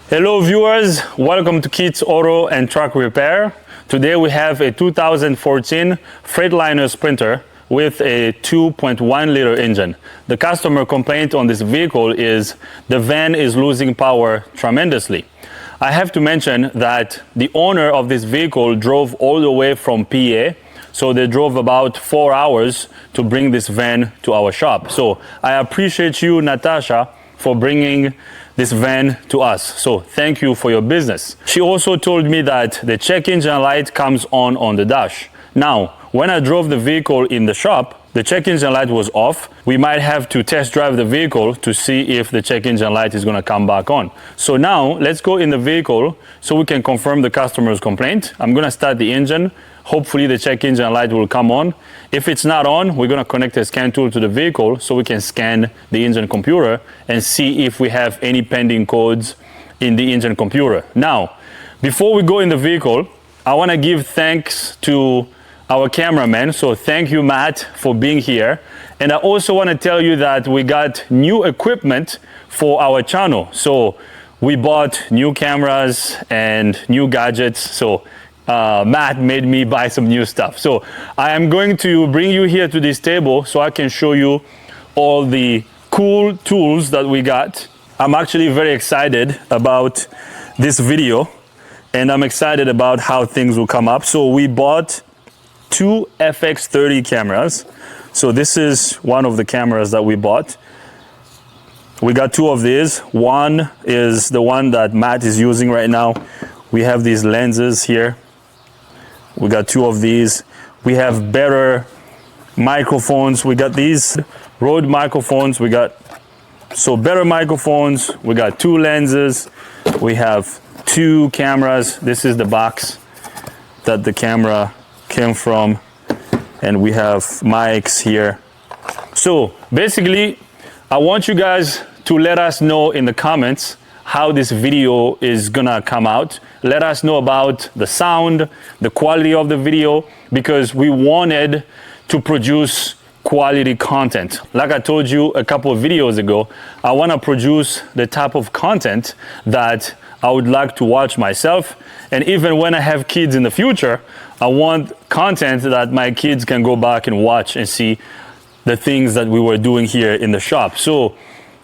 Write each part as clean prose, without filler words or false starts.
Hello viewers, welcome to Keats Auto and Truck Repair. Today we have a 2014 Freightliner Sprinter with a 2.1 liter engine. The customer complaint on this vehicle is the van is losing power tremendously. I have to mention that the owner of this vehicle drove all the way from PA, so they drove about 4 hours to bring this van to our shop. So I appreciate you, Natasha, for bringing this van to us. So thank you for your business. She also told me that the check engine light comes on the dash. Now, when I drove the vehicle in the shop, the check engine light was off. We might have to test drive the vehicle to see if the check engine light is gonna come back on. So now let's go in the vehicle so we can confirm the customer's complaint. I'm gonna start the engine. Hopefully the check engine light will come on. If it's not on, we're gonna connect a scan tool to the vehicle so we can scan the engine computer and see if we have any pending codes in the engine computer. Now, before we go in the vehicle, I wanna give thanks to our cameraman. So thank you, Matt, for being here. And I also wanna tell you that we got new equipment for our channel. So we bought new cameras and new gadgets. So Matt made me buy some new stuff. So I am going to bring you here to this table so I can show you all the cool tools that we got. I'm actually very excited about this video and I'm excited about how things will come up. So we bought two FX30 cameras. So this is one of the cameras that we bought. We got two of these. One is the one that Matt is using right now. We have these lenses here. We got two of these. We have better microphones. We got these Rode microphones. We got better microphones. We got two lenses. We have two cameras. This is the box that the camera came from. And we have mics here. So basically, I want you guys to let us know in the comments how this video is gonna come out. Let us know about the sound, the quality of the video, because we wanted to produce quality content. Like I told you a couple of videos ago, I wanna produce the type of content that I would like to watch myself. And even when I have kids in the future, I want content that my kids can go back and watch and see the things that we were doing here in the shop. So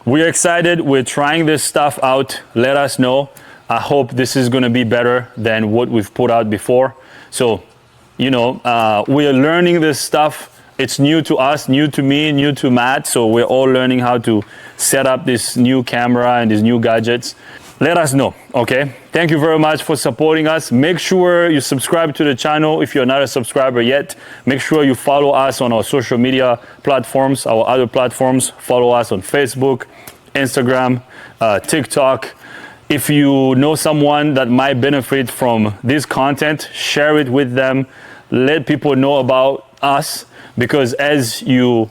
we're excited. We're trying this stuff out. Let us know. I hope this is going to be better than what we've put out before. So, we are learning this stuff. It's new to us, new to me, new to Matt. So we're all learning how to set up this new camera and these new gadgets. Let us know, okay? Thank you very much for supporting us. Make sure you subscribe to the channel if you're not a subscriber yet. Make sure you follow us on our social media platforms, our other platforms. Follow us on Facebook, Instagram, TikTok. If you know someone that might benefit from this content, share it with them. Let people know about us, because as you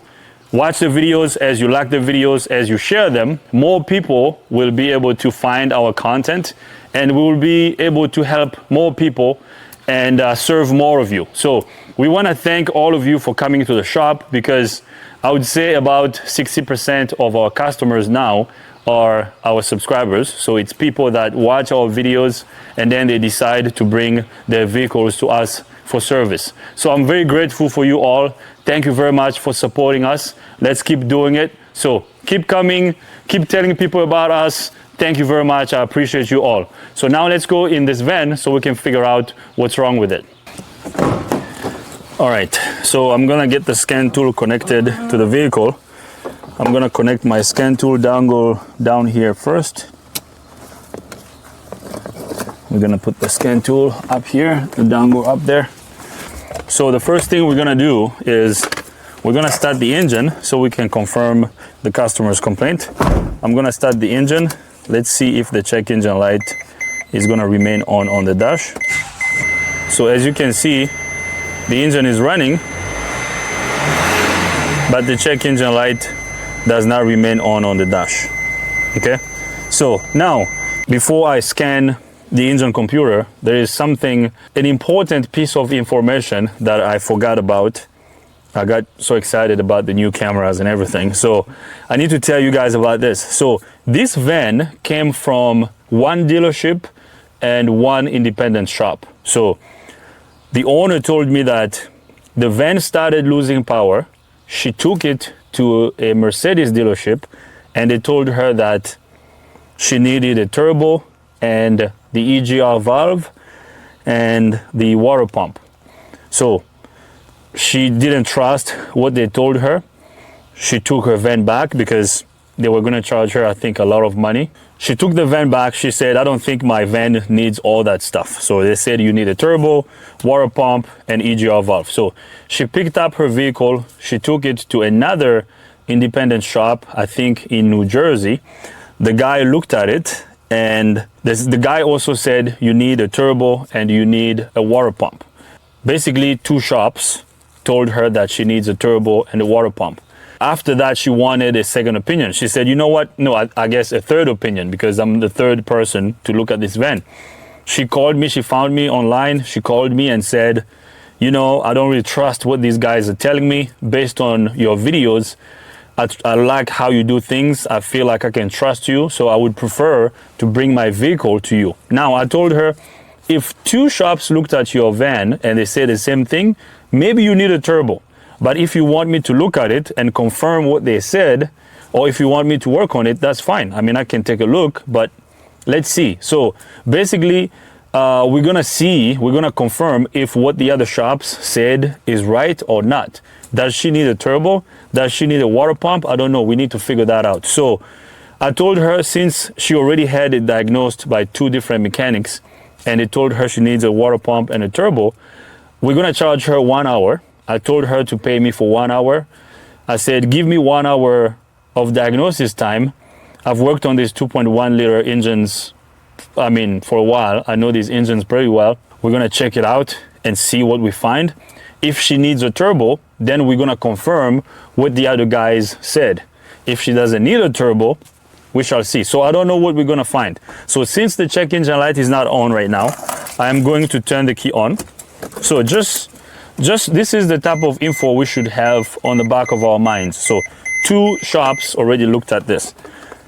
watch the videos, as you like the videos, as you share them, more people will be able to find our content and we will be able to help more people and serve more of you. So we want to thank all of you for coming to the shop, because I would say about 60% of our customers now are our subscribers. So it's people that watch our videos and then they decide to bring their vehicles to us for service. So I'm very grateful for you all. Thank you very much for supporting us. Let's keep doing it. So keep coming, keep telling people about us. Thank you very much. I appreciate you all. So now let's go in this van so we can figure out what's wrong with it. All right, so I'm gonna get the scan tool connected to the vehicle. I'm gonna connect my scan tool dongle down here first. We're gonna put the scan tool up here, the dongle up there. So the first thing we're gonna do is we're gonna start the engine so we can confirm the customer's complaint. I'm gonna start the engine. Let's see if the check engine light is gonna remain on the dash. So as you can see, the engine is running, but the check engine light does not remain on the dash. Okay, so now before I scan the engine computer, there is an important piece of information that I forgot about. I got so excited about the new cameras and everything. So I need to tell you guys about this. So this van came from one dealership and one independent shop. So the owner told me that the van started losing power. She took it to a Mercedes dealership and they told her that she needed a turbo and the EGR valve and the water pump. So she didn't trust what they told her. She took her van back because they were going to charge her, I think, a lot of money. She took the van back. She said, I don't think my van needs all that stuff. So they said you need a turbo, water pump, and EGR valve. So she picked up her vehicle. She took it to another independent shop, I think in New Jersey. The guy looked at it and the guy also said you need a turbo and you need a water pump. Basically, two shops told her that she needs a turbo and a water pump. After that, she wanted a second opinion. She said, you know what? No, I guess a third opinion because I'm the third person to look at this van. She called me, she found me online. She called me and said, you know, I don't really trust what these guys are telling me based on your videos. I like how you do things. I feel like I can trust you. So I would prefer to bring my vehicle to you. Now, I told her, if two shops looked at your van and they said the same thing, maybe you need a turbo. But if you want me to look at it and confirm what they said, or if you want me to work on it, that's fine. I mean, I can take a look, but let's see. So basically, we're gonna confirm if what the other shops said is right or not. Does she need a turbo? Does she need a water pump? I don't know. We need to figure that out. So I told her, since she already had it diagnosed by two different mechanics, and they told her she needs a water pump and a turbo, we're gonna charge her 1 hour. I told her to pay me for 1 hour. I said, give me 1 hour of diagnosis time. I've worked on these 2.1 liter engines, I mean, for a while. I know these engines pretty well. We're gonna check it out and see what we find. If she needs a turbo, then we're gonna confirm what the other guys said. If she doesn't need a turbo, we shall see. So I don't know what we're gonna find. So since the check engine light is not on right now, I am going to turn the key on. So just this is the type of info we should have on the back of our minds. So two shops already looked at this.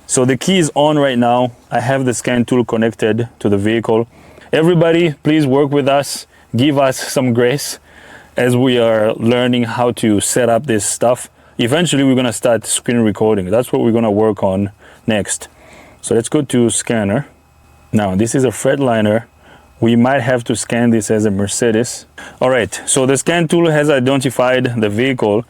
So the key is on right now. I have the scan tool connected to the vehicle. Everybody, please work with us. Give us some grace as we are learning how to set up this stuff. Eventually, we're gonna start screen recording. That's what we're gonna work on next. So let's go to scanner. Now, this is a Freightliner. We might have to scan this as a Mercedes. All right, so the scan tool has identified the vehicle.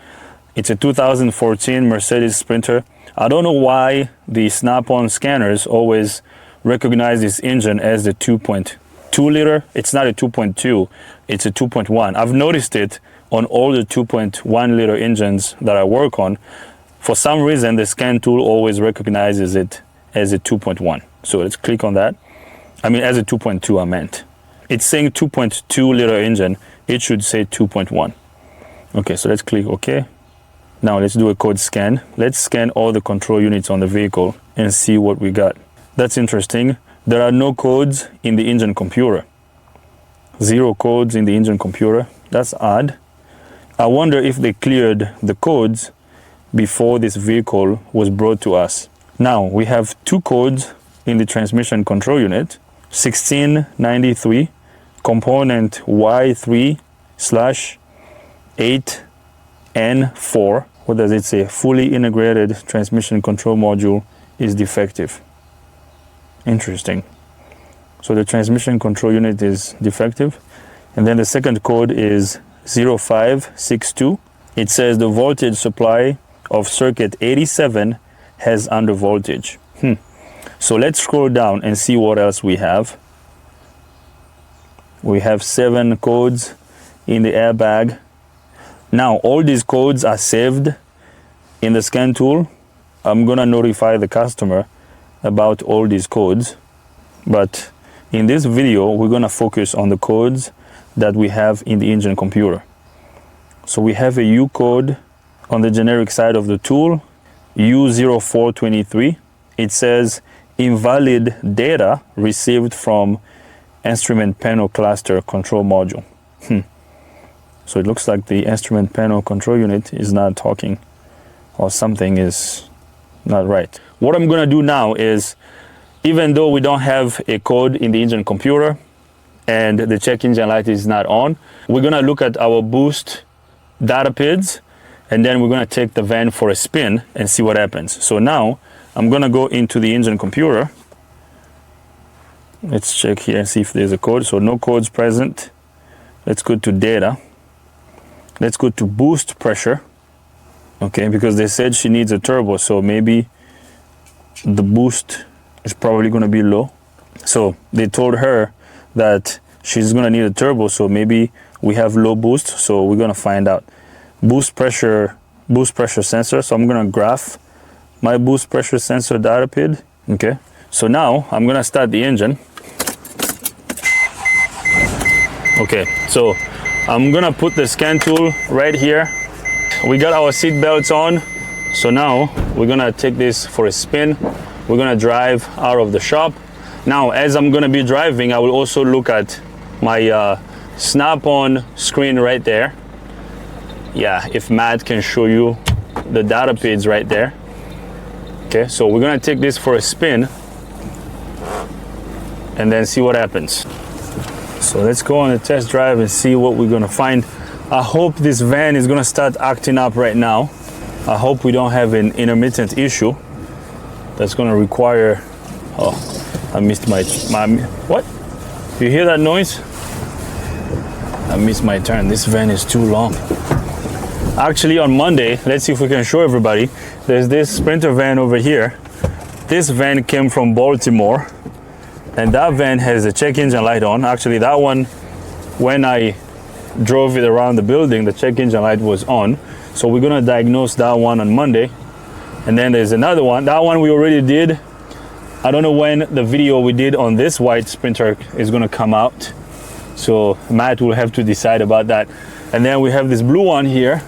It's a 2014 Mercedes Sprinter. I don't know why the snap-on scanners always recognize this engine as the 2.2 liter. It's not a 2.2, it's a 2.1. I've noticed it on all the 2.1 liter engines that I work on. For some reason, the scan tool always recognizes it as a 2.1. So let's click on that. I mean, as a 2.2, I meant. It's saying 2.2 liter engine. It should say 2.1. Okay, so let's click OK. Now let's do a code scan. Let's scan all the control units on the vehicle and see what we got. That's interesting. There are no codes in the engine computer. 0 codes in the engine computer. That's odd. I wonder if they cleared the codes before this vehicle was brought to us. Now we have 2 codes in the transmission control unit. 1693, component Y3/8N4. What does it say? Fully integrated transmission control module is defective. Interesting. So the transmission control unit is defective. And then the second code is 0562. It says the voltage supply of circuit 87 has under voltage. So let's scroll down and see what else we have. We have 7 codes in the airbag. Now, all these codes are saved in the scan tool. I'm gonna notify the customer about all these codes. But in this video, we're gonna focus on the codes that we have in the engine computer. So we have a U code on the generic side of the tool, U0423. It says invalid data received from instrument panel cluster control module. So it looks like the instrument panel control unit is not talking, or something is not right. What I'm gonna do now is even though we don't have a code in the engine computer and the check engine light is not on, we're gonna look at our boost data PIDs, and then we're gonna take the van for a spin and see what happens. So now I'm gonna go into the engine computer. Let's check here and see if there's a code. So no codes present. Let's go to data. Let's go to boost pressure. Okay, because they said she needs a turbo, so maybe the boost is probably gonna be low. So they told her that she's gonna need a turbo, so maybe we have low boost. So we're gonna find out. Boost pressure sensor. So I'm gonna graph my boost pressure sensor data PID. Okay, so now I'm gonna start the engine. Okay, so I'm gonna put the scan tool right here. We got our seat belts on. So now we're gonna take this for a spin. We're gonna drive out of the shop. Now, as I'm gonna be driving, I will also look at my snap-on screen right there. Yeah, if Matt can show you the data PIDs right there. Okay, so we're gonna take this for a spin and then see what happens. So let's go on a test drive and see what we're gonna find. I hope this van is gonna start acting up right now. I hope we don't have an intermittent issue that's gonna require, oh, I missed my, what? You hear that noise? I missed my turn. This van is too long. Actually, on Monday, let's see if we can show everybody, there's this Sprinter van over here. This van came from Baltimore, and that van has a check engine light on. Actually, that one, when I drove it around the building, the check engine light was on. So we're gonna diagnose that one on Monday. And then there's another one. That one we already did. I don't know when the video we did on this white Sprinter is gonna come out. So Matt will have to decide about that. And then we have this blue one here.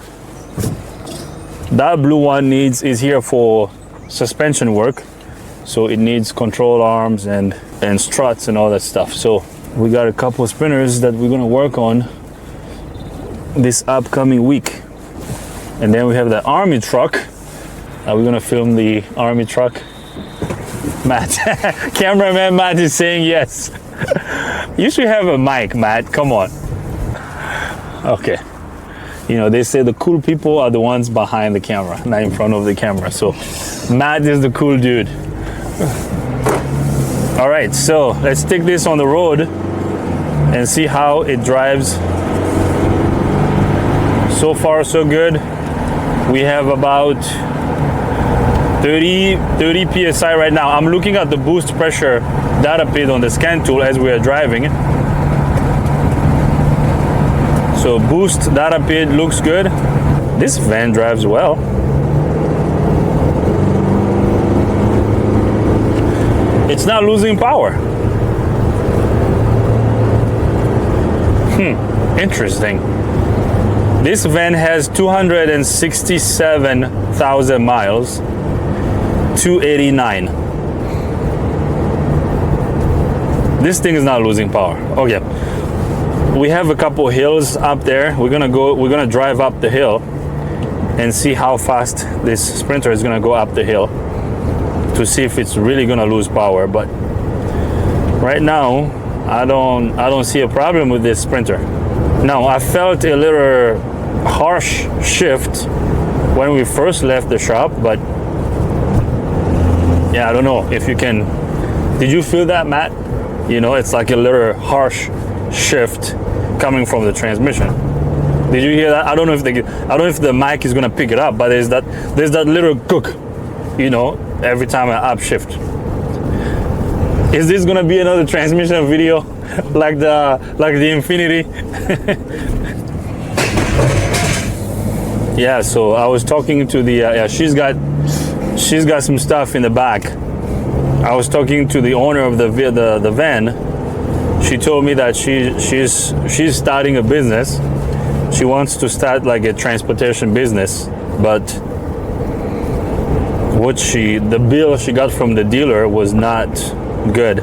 That blue one is here for suspension work. So it needs control arms and struts and all that stuff. So we got a couple of Sprinters that we're gonna work on this upcoming week. And then we have the army truck. We're gonna film the army truck. Matt, cameraman Matt is saying yes. You should have a mic, Matt, come on. Okay. You know, they say the cool people are the ones behind the camera, not in front of the camera. So Matt is the cool dude. All right, so let's take this on the road and see how it drives. So far, so good. We have about 30 PSI right now. I'm looking at the boost pressure data PID on the scan tool as we are driving. So boost data PID looks good. This van drives well. It's not losing power. Interesting. This van has 267,000 miles, 289. This thing is not losing power. Okay. We have a couple hills up there. We're gonna drive up the hill and see how fast this Sprinter is gonna go up the hill to see if it's really gonna lose power. But right now, I don't see a problem with this Sprinter. Now, I felt a little harsh shift when we first left the shop, but yeah, I don't know if you can. Did you feel that, Matt? You know, it's like a little harsh shift coming from the transmission. Did you hear that? I don't know if the mic is gonna pick it up, but there's that little cook, you know, every time I upshift. Is this gonna be another transmission video like the Infinity? Yeah, so I was talking to the yeah, she's got some stuff in the back. I was talking to the owner of the van. She told me that she's starting a business. She wants to start like a transportation business, but the bill she got from the dealer was not good.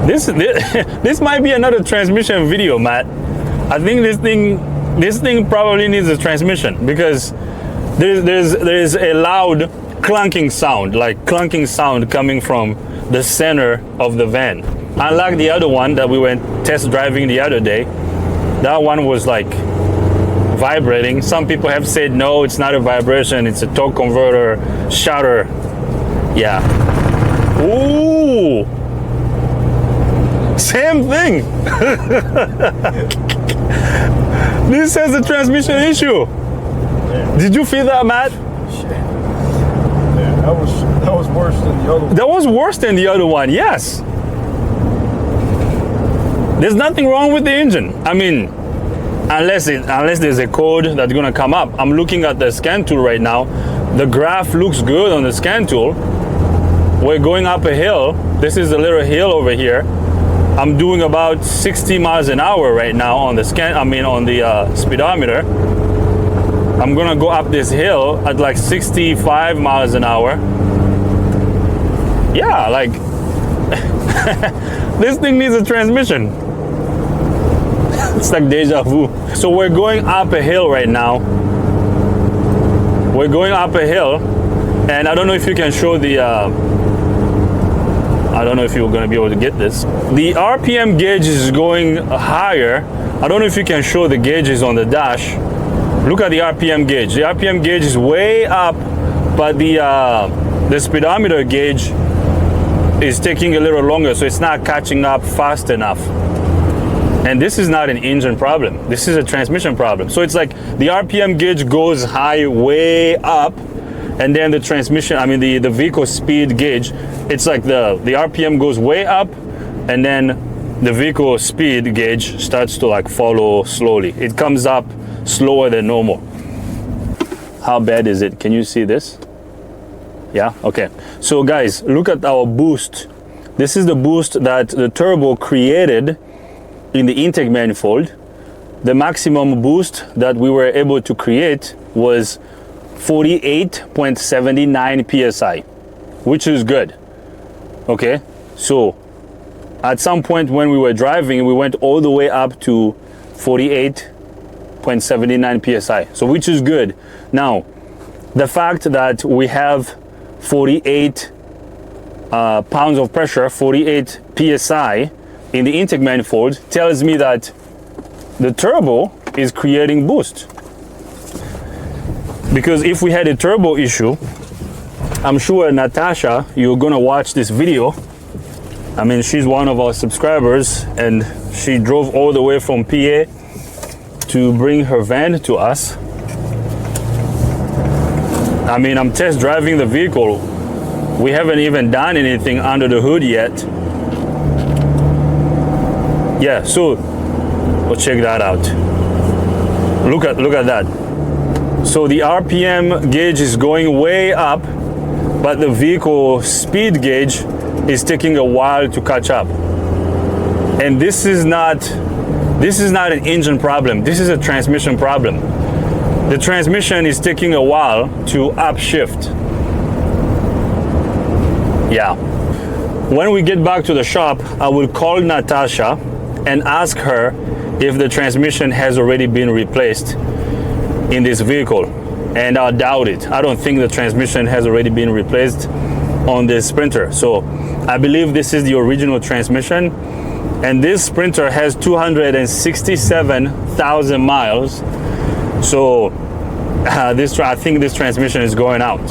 This might be another transmission video, Matt. I think this thing probably needs a transmission because there's a loud clunking sound coming from the center of the van. Unlike the other one that we went test driving the other day, that one was like vibrating. Some people have said no, it's not a vibration, it's a torque converter shutter. Yeah. Ooh, same thing. This has a transmission issue. Yeah. Did you feel that, Matt? Yeah, that was worse than the other one. That was worse than the other one, yes. There's nothing wrong with the engine. I mean, unless there's a code that's gonna come up. I'm looking at the scan tool right now. The graph looks good on the scan tool. We're going up a hill. This is a little hill over here. I'm doing about 60 miles an hour right now on the on the speedometer. I'm gonna go up this hill at like 65 miles an hour. Yeah, like this thing needs a transmission. It's like deja vu. So we're going up a hill right now. We're going up a hill, and I don't know if you can show the I don't know if you're going to be able to get this. The RPM gauge is going higher. I don't know if you can show the gauges on the dash. Look at the RPM gauge. The RPM gauge is way up, but the speedometer gauge is taking a little longer, so it's not catching up fast enough. And this is not an engine problem. This is a transmission problem. So it's like the RPM gauge goes high, way up, and then the transmission, the vehicle speed gauge, it's like the RPM goes way up, and then the vehicle speed gauge starts to like follow slowly. It comes up slower than normal. How bad is it? Can you see this? Yeah, okay. So guys, look at our boost. This is the boost that the turbo created in the intake manifold. The maximum boost that we were able to create was 48.79 psi, which is good. Okay, so at some point when we were driving, we went all the way up to 48.79 psi, so which is good. Now, the fact that we have 48 pounds of pressure, 48 psi in the intake manifold tells me that the turbo is creating boost. Because if we had a turbo issue, I'm sure Natasha, you're gonna watch this video. I mean, she's one of our subscribers, and she drove all the way from PA to bring her van to us. I mean, I'm test driving the vehicle. We haven't even done anything under the hood yet. Yeah, so let's check that out. Look at that. So the RPM gauge is going way up, but the vehicle speed gauge is taking a while to catch up. And this is not an engine problem. This is a transmission problem. The transmission is taking a while to upshift. Yeah. When we get back to the shop, I will call Natasha and ask her if the transmission has already been replaced in this vehicle, and I doubt it. I don't think the transmission has already been replaced on this Sprinter. So I believe this is the original transmission, and this Sprinter has 267,000 miles. So I think this transmission is going out.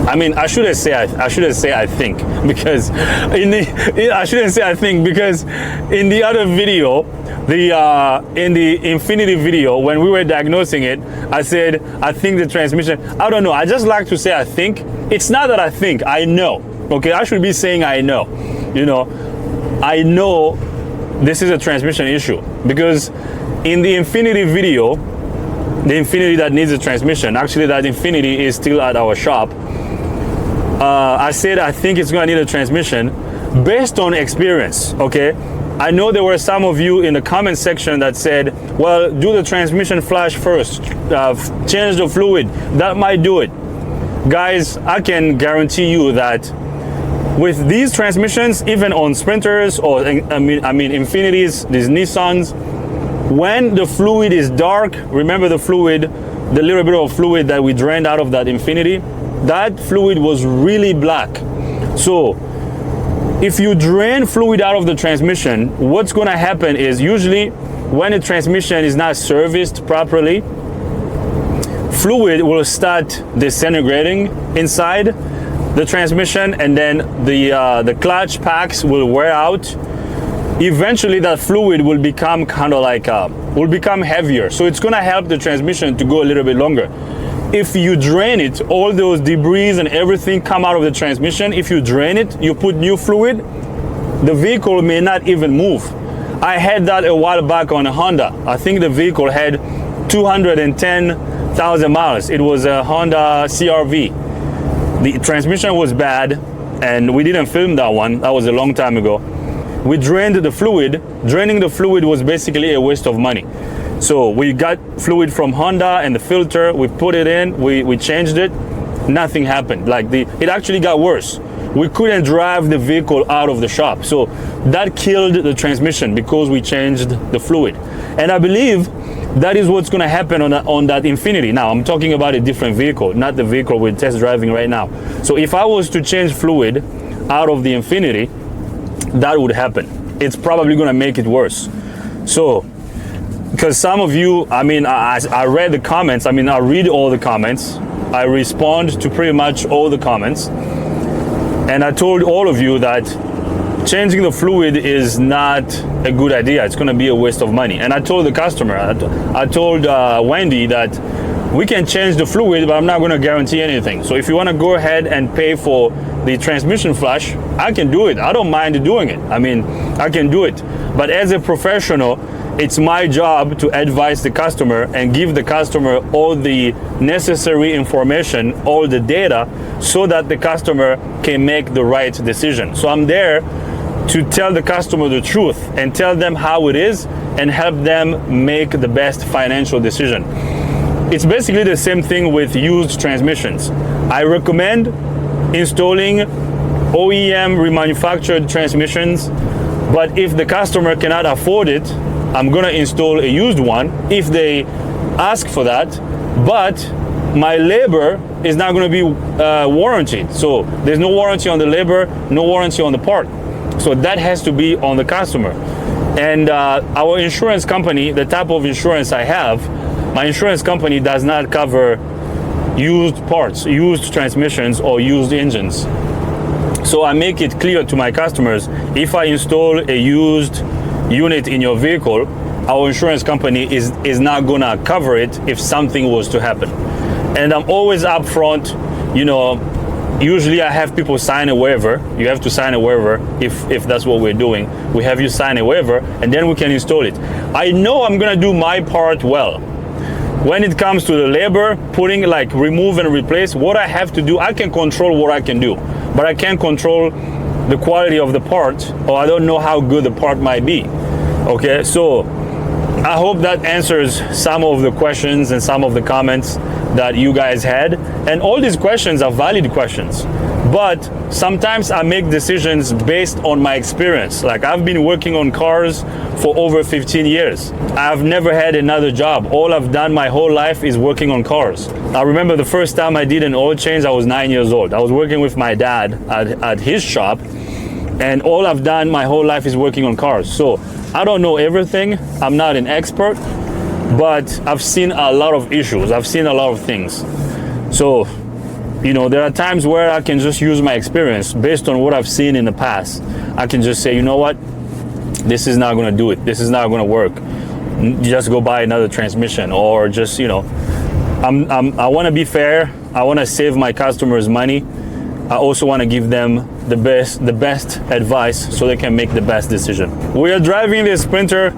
I mean, I shouldn't say I think, because in the other video, in the Infinity video, when we were diagnosing it, I said I think the transmission. I don't know. I just like to say I think. It's not that I think. I know. Okay, I should be saying I know. You know, I know this is a transmission issue, because in the Infinity video, the Infinity that needs a transmission, actually that Infinity is still at our shop. I said I think it's gonna need a transmission based on experience. Okay, I know there were some of you in the comment section that said, well, do the transmission flash first, change the fluid, that might do it. Guys, I can guarantee you that with these transmissions, even on Sprinters or I mean Infinities, these Nissans, when the fluid is dark, remember the fluid, the little bit of fluid that we drained out of that Infinity, that fluid was really black. So if you drain fluid out of the transmission, what's going to happen is usually when a transmission is not serviced properly, fluid will start disintegrating inside the transmission, and then the clutch packs will wear out. Eventually that fluid will become kind of like will become heavier, so it's going to help the transmission to go a little bit longer. If you drain it, all those debris and everything come out of the transmission. If you drain it, you put new fluid, the vehicle may not even move. I had that a while back on a Honda. I think the vehicle had 210,000 miles. It was a Honda CR-V. The transmission was bad, and we didn't film that one. That was a long time ago. We drained the fluid. Draining the fluid was basically a waste of money. So we got fluid from Honda and the filter, we put it in, we changed it, nothing happened. It actually got worse. We couldn't drive the vehicle out of the shop. So that killed the transmission because we changed the fluid. And I believe that is what's going to happen on that Infiniti. Now, I'm talking about a different vehicle, not the vehicle we're test driving right now. So if I was to change fluid out of the Infiniti, that would happen. It's probably going to make it worse. So, because some of you, I read the comments, I read all the comments, I respond to pretty much all the comments, and I told all of you that changing the fluid is not a good idea. It's going to be a waste of money. And I told the customer, I told Wendy that we can change the fluid, but I'm not going to guarantee anything. So if you want to go ahead and pay for the transmission flush, I can do it. I don't mind doing it. I can do it. But as a professional, it's my job to advise the customer and give the customer all the necessary information, all the data, so that the customer can make the right decision. So I'm there to tell the customer the truth and tell them how it is and help them make the best financial decision. It's basically the same thing with used transmissions. I recommend installing OEM remanufactured transmissions, but if the customer cannot afford it, I'm gonna install a used one if they ask for that, but my labor is not gonna be warranted. So there's no warranty on the labor, no warranty on the part. So that has to be on the customer. And our insurance company, the type of insurance I have, my insurance company does not cover used parts, used transmissions, or used engines. So I make it clear to my customers, if I install a used unit in your vehicle, our insurance company is not gonna cover it if something was to happen. And I'm always upfront. Usually I have people sign a waiver. You have to sign a waiver if that's what we're doing. We have you sign a waiver, and then we can install it. I know I'm gonna do my part well. When it comes to the labor, putting remove and replace, what I have to do, I can control what I can do, but I can't control the quality of the part, or I don't know how good the part might be. Okay, so I hope that answers some of the questions and some of the comments that you guys had. And all these questions are valid questions, but sometimes I make decisions based on my experience. I've been working on cars for over 15 years. I've never had another job. All I've done my whole life is working on cars. I remember the first time I did an oil change, I was 9 years old. I was working with my dad at his shop, and all I've done my whole life is working on cars. So I don't know everything. I'm not an expert, but I've seen a lot of issues. I've seen a lot of things. So, there are times where I can just use my experience based on what I've seen in the past. I can just say, you know what? This is not going to do it. This is not going to work. Just go buy another transmission, or just, I want to be fair. I want to save my customers money. I also want to give them the best advice so they can make the best decision. We are driving this Sprinter.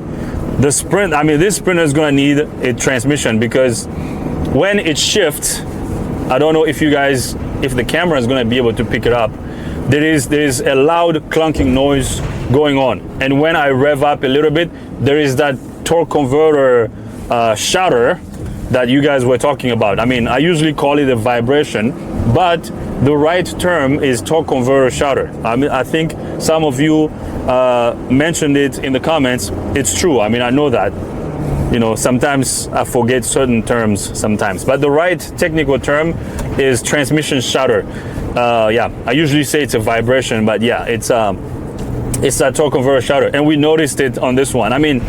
This Sprinter is going to need a transmission, because when it shifts, I don't know if the camera is going to be able to pick it up. There is a loud clunking noise going on, and when I rev up a little bit, there is that torque converter shudder that you guys were talking about. I usually call it a vibration, but the right term is torque converter shudder. I think some of you mentioned it in the comments. It's true. I know that. You know, sometimes I forget certain terms sometimes, but the right technical term is transmission shudder. Yeah, I usually say it's a vibration, but yeah, it's a torque converter shudder, and we noticed it on this one. I mean,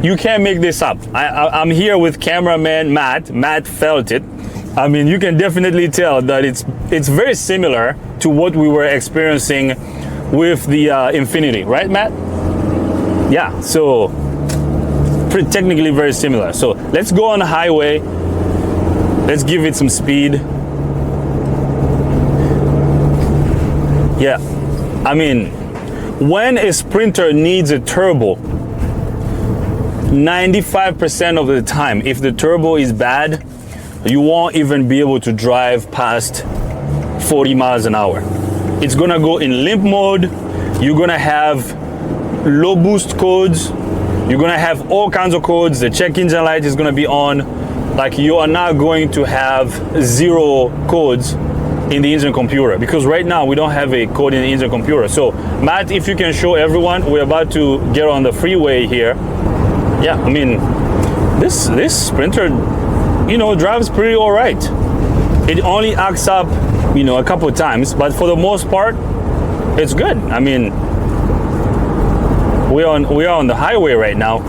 you can't make this up. I'm here with cameraman Matt. Matt felt it. I mean, you can definitely tell that it's very similar to what we were experiencing with the Infinity, right, Matt? Yeah, so pretty technically very similar. So let's go on the highway. Let's give it some speed. Yeah, I mean, when a Sprinter needs a turbo, 95% of the time, if the turbo is bad, you won't even be able to drive past 40 miles an hour. It's gonna go in limp mode. You're gonna have low boost codes. You're gonna have all kinds of codes. The check engine light is gonna be on. Like, you are not going to have zero codes in the engine computer, because right now we don't have a code in the engine computer. So Matt, if you can show everyone, we're about to get on the freeway here. Yeah, I mean, this Sprinter, you know, drives pretty all right. It only acts up, you know, a couple of times, but for the most part, it's good. I mean, we are on the highway right now.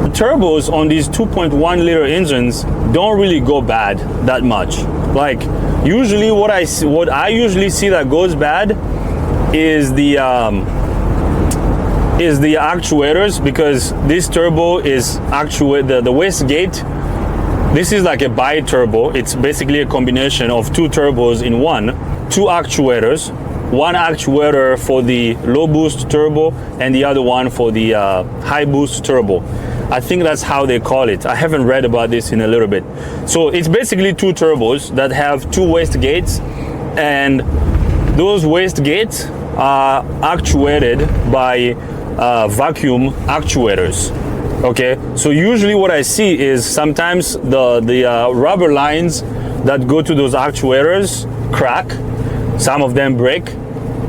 The turbos on these 2.1 liter engines don't really go bad that much. Like, usually what I usually see that goes bad is the actuators, because this turbo is the wastegate. This is like a bi-turbo. It's basically a combination of two turbos in one, two actuators. One actuator for the low boost turbo and the other one for the high boost turbo. I think that's how they call it. I haven't read about this in a little bit. So it's basically two turbos that have two wastegates, and those wastegates are actuated by vacuum actuators. Okay, so usually what I see is sometimes the rubber lines that go to those actuators crack. Some of them break,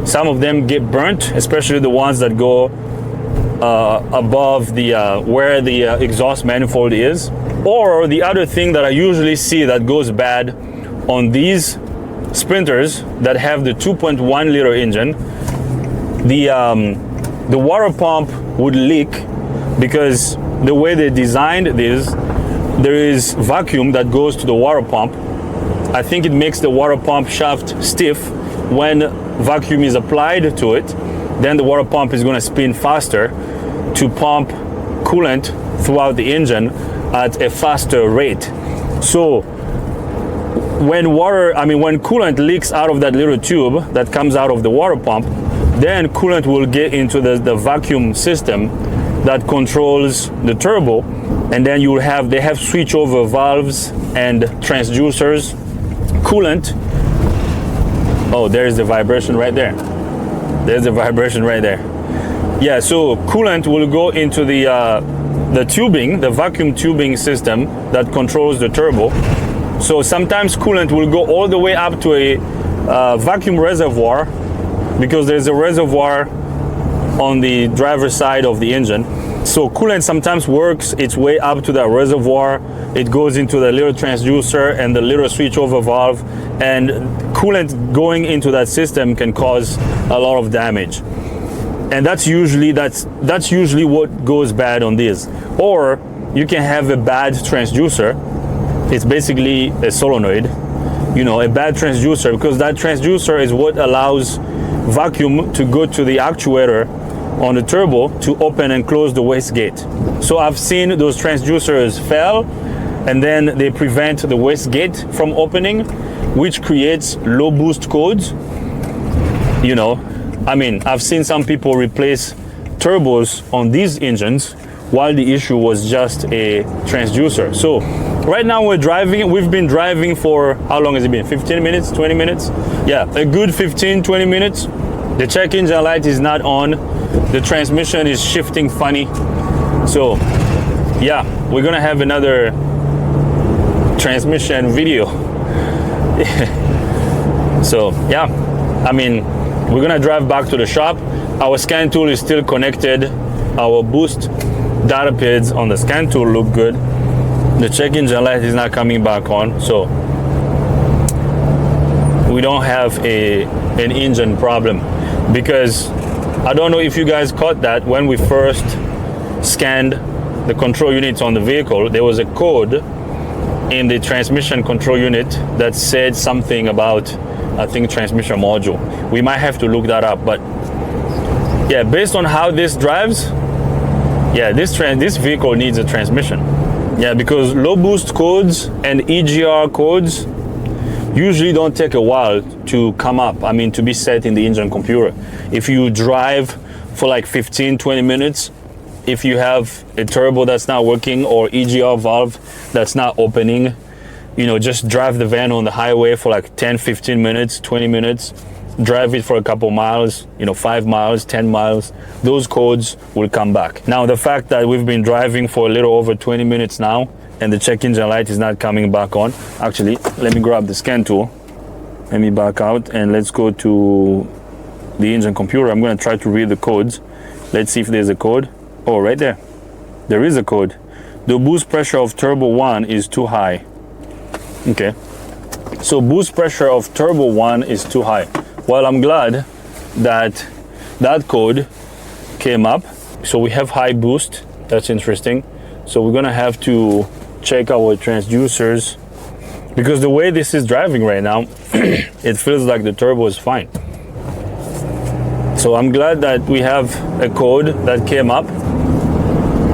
some of them get burnt, especially the ones that go above the where the exhaust manifold is. Or the other thing that I usually see that goes bad on these Sprinters that have the 2.1 liter engine, the water pump would leak, because the way they designed this, there is vacuum that goes to the water pump. I think it makes the water pump shaft stiff. When vacuum is applied to it, then the water pump is going to spin faster to pump coolant throughout the engine at a faster rate. So when coolant leaks out of that little tube that comes out of the water pump, then coolant will get into the vacuum system that controls the turbo, and then they have switchover valves and transducers. Coolant, oh, there's the vibration right there. There's the vibration right there. Yeah, so coolant will go into the tubing, the vacuum tubing system that controls the turbo. So sometimes coolant will go all the way up to a vacuum reservoir, because there's a reservoir on the driver's side of the engine. So coolant sometimes works its way up to that reservoir. It goes into the little transducer and the little switchover valve, and coolant going into that system can cause a lot of damage. And that's usually what goes bad on this. Or you can have a bad transducer. It's basically a solenoid, you know, a bad transducer, because that transducer is what allows vacuum to go to the actuator on the turbo to open and close the wastegate. So I've seen those transducers fail, and then they prevent the wastegate from opening, which creates low boost codes. You know, I mean, I've seen some people replace turbos on these engines while the issue was just a transducer. So right now we've been driving for, how long has it been? 15 minutes, 20 minutes? Yeah, a good 15, 20 minutes. The check engine light is not on. The transmission is shifting funny. So yeah, we're gonna have another transmission video. So yeah, I mean, we're gonna drive back to the shop. Our scan tool is still connected. Our boost data pads on the scan tool look good. The check engine light is not coming back on, so we don't have an engine problem. Because I don't know if you guys caught that when we first scanned the control units on the vehicle, there was a code in the transmission control unit that said something about, I think, transmission module. We might have to look that up, but yeah, based on how this drives, yeah, this vehicle needs a transmission. Yeah, because low boost codes and EGR codes usually don't take a while to come up, I mean, to be set in the engine computer. If you drive for like 15-20 minutes, if you have a turbo that's not working or EGR valve that's not opening, you know, just drive the van on the highway for like 10-15 minutes, 20 minutes, drive it for a couple miles, you know, 5 miles, 10 miles, those codes will come back. Now, the fact that we've been driving for a little over 20 minutes now and the check engine light is not coming back on. Actually, let me grab the scan tool. Let me back out and let's go to the engine computer. I'm going to try to read the codes. Let's see if there's a code. Oh, right there. There is a code. The boost pressure of turbo 1 is too high. Okay. So boost pressure of turbo 1 is too high. Well, I'm glad that that code came up. So we have high boost. That's interesting. So we're going to have to check our transducers, because the way this is driving right now, it feels like the turbo is fine. So I'm glad that we have a code that came up.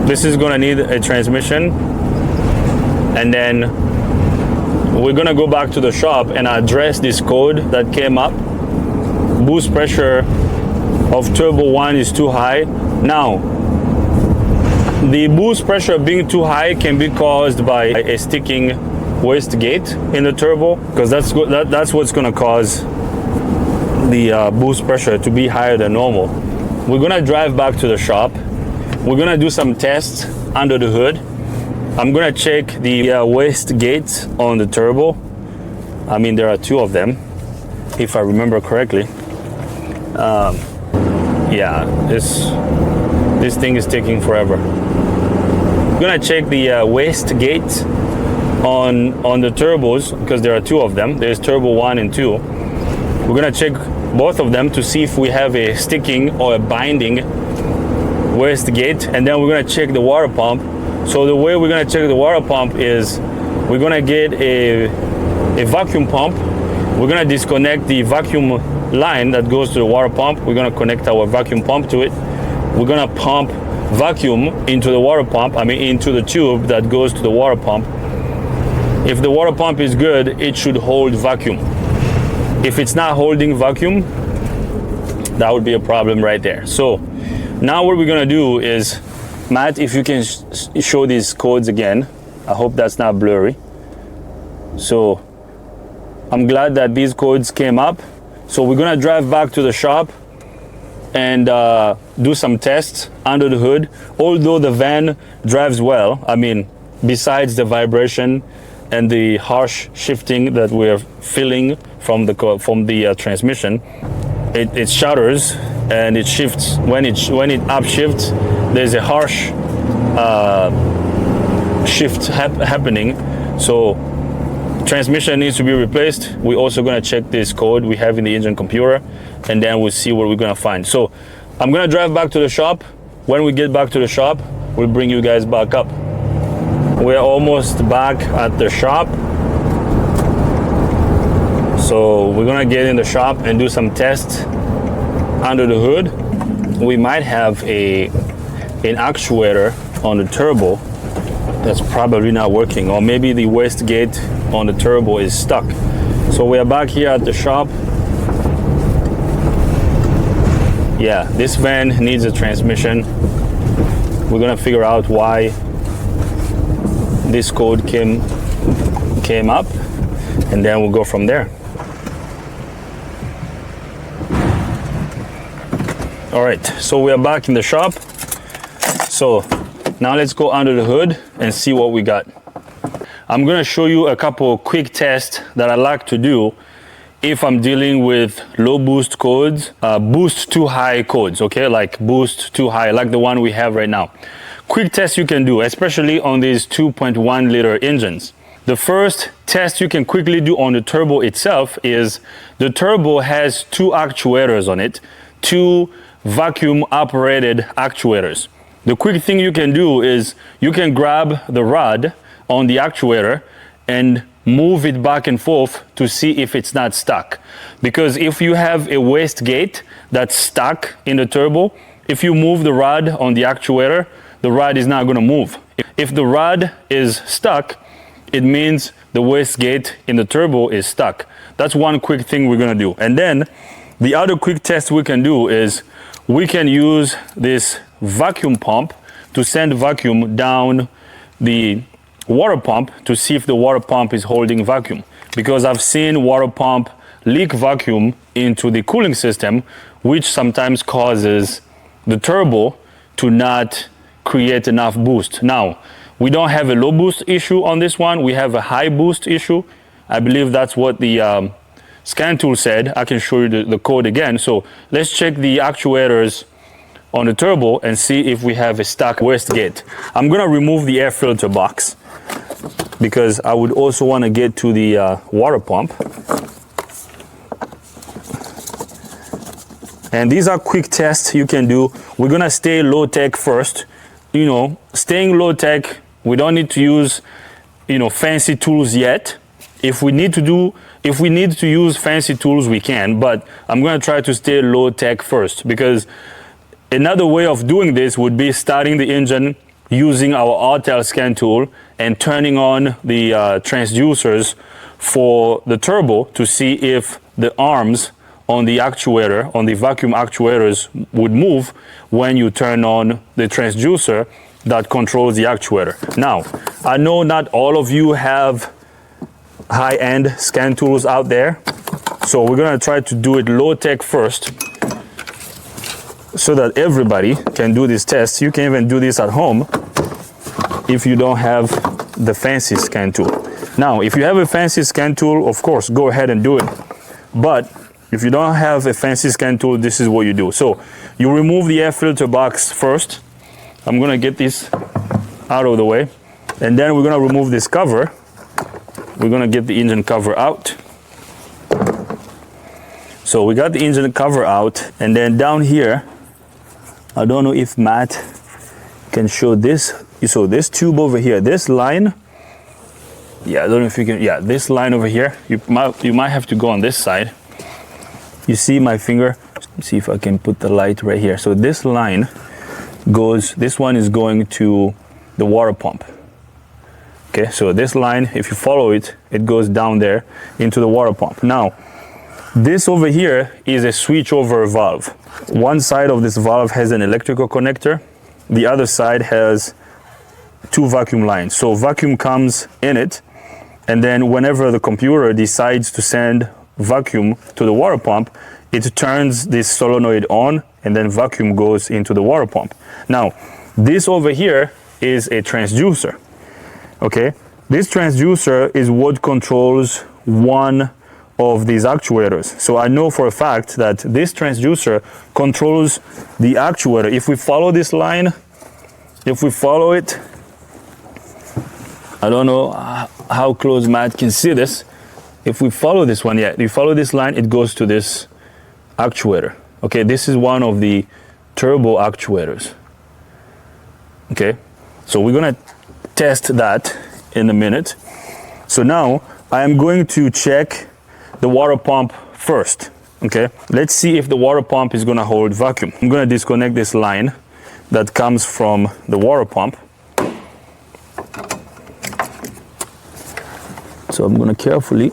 This is gonna need a transmission, and then we're gonna go back to the shop and address this code that came up. Boost pressure of turbo 1 is too high. Now, the boost pressure being too high can be caused by a sticking wastegate in the turbo, because that's what's going to cause the boost pressure to be higher than normal. We're going to drive back to the shop. We're going to do some tests under the hood. I'm going to check the wastegate on the turbo. I mean, there are 2 of them, if I remember correctly. Yeah, this thing is taking forever. I'm gonna check the wastegate on the turbos, because there are 2 of them. There's turbo 1 and 2. We're gonna check both of them to see if we have a sticking or a binding wastegate, and then we're gonna check the water pump. So the way we're gonna check the water pump is we're gonna get a vacuum pump. We're gonna disconnect the vacuum line that goes to the water pump. We're gonna connect our vacuum pump to it. We're gonna pump vacuum into the water pump, I mean into the tube that goes to the water pump. If the water pump is good, it should hold vacuum. If it's not holding vacuum, that would be a problem right there. So now what we're gonna do is, Matt, if you can show these codes again. I hope that's not blurry. So I'm glad that these codes came up. So we're gonna drive back to the shop and do some tests under the hood. Although the van drives well, I mean, besides the vibration and the harsh shifting that we're feeling from the transmission, it shudders and it shifts. When it upshifts, there's a harsh shift happening. So transmission needs to be replaced. We're also going to check this code we have in the engine computer, and then we'll see what we're going to find. So I'm going to drive back to the shop. When we get back to the shop, we'll bring you guys back up. We're almost back at the shop. So we're going to get in the shop and do some tests under the hood. We might have an actuator on the turbo that's probably not working, or maybe the wastegate on the turbo is stuck. So we are back here at the shop. Yeah, this van needs a transmission. We're gonna figure out why this code came up, and then we'll go from there. All right, so we are back in the shop. So now let's go under the hood and see what we got. I'm gonna show you a couple quick tests that I like to do if I'm dealing with low boost codes, boost too high codes, okay? Like boost too high, like the one we have right now. Quick test you can do, especially on these 2.1 liter engines. The first test you can quickly do on the turbo itself is the turbo has two actuators on it, two vacuum operated actuators. The quick thing you can do is you can grab the rod on the actuator and move it back and forth to see if it's not stuck. Because if you have a wastegate that's stuck in the turbo, if you move the rod on the actuator, the rod is not going to move. If the rod is stuck, it means the wastegate in the turbo is stuck. That's one quick thing we're going to do. And then the other quick test we can do is we can use this vacuum pump to send vacuum down the water pump to see if the water pump is holding vacuum, because I've seen water pump leak vacuum into the cooling system, which sometimes causes the turbo to not create enough boost. Now, we don't have a low boost issue on this one, we have a high boost issue. I believe that's what the scan tool said. I can show you the code again. So let's check the actuators on the turbo and see if we have a stuck wastegate. I'm gonna remove the air filter box because I would also want to get to the water pump. And these are quick tests you can do. We're gonna stay low tech first. You know, staying low tech, we don't need to use, you know, fancy tools yet. If we need to use fancy tools, we can, but I'm gonna try to stay low tech first, because another way of doing this would be starting the engine using our RTL scan tool and turning on the transducers for the turbo to see if the arms on the actuator, on the vacuum actuators, would move when you turn on the transducer that controls the actuator. Now, I know not all of you have high-end scan tools out there, so we're gonna try to do it low tech first so that everybody can do this test. You can even do this at home if you don't have the fancy scan tool. Now, if you have a fancy scan tool, of course, go ahead and do it. But if you don't have a fancy scan tool, this is what you do. So you remove the air filter box first. I'm gonna get this out of the way. And then we're gonna remove this cover. We're gonna get the engine cover out. So we got the engine cover out, and then down here, I don't know if Matt can show this. So this tube over here, this line, yeah, I don't know if you can, yeah, this line over here, you might have to go on this side. You see my finger? Let's see if I can put the light right here. So this line goes, this one is going to the water pump. Okay, so this line, if you follow it, it goes down there into the water pump. Now, this over here is a switchover valve. One side of this valve has an electrical connector. The other side has two vacuum lines. So vacuum comes in it, and then whenever the computer decides to send vacuum to the water pump, it turns this solenoid on, and then vacuum goes into the water pump. Now, this over here is a transducer. Okay, this transducer is what controls one of these actuators. So I know for a fact that this transducer controls the actuator. If we follow this line, if we follow it, I don't know how close Matt can see this. If we follow this one, yeah, you follow this line, it goes to this actuator. Okay, this is one of the turbo actuators. Okay, so we're gonna test that in a minute. So now I am going to check the water pump first. Okay, let's see if the water pump is gonna hold vacuum. I'm gonna disconnect this line that comes from the water pump. So I'm gonna carefully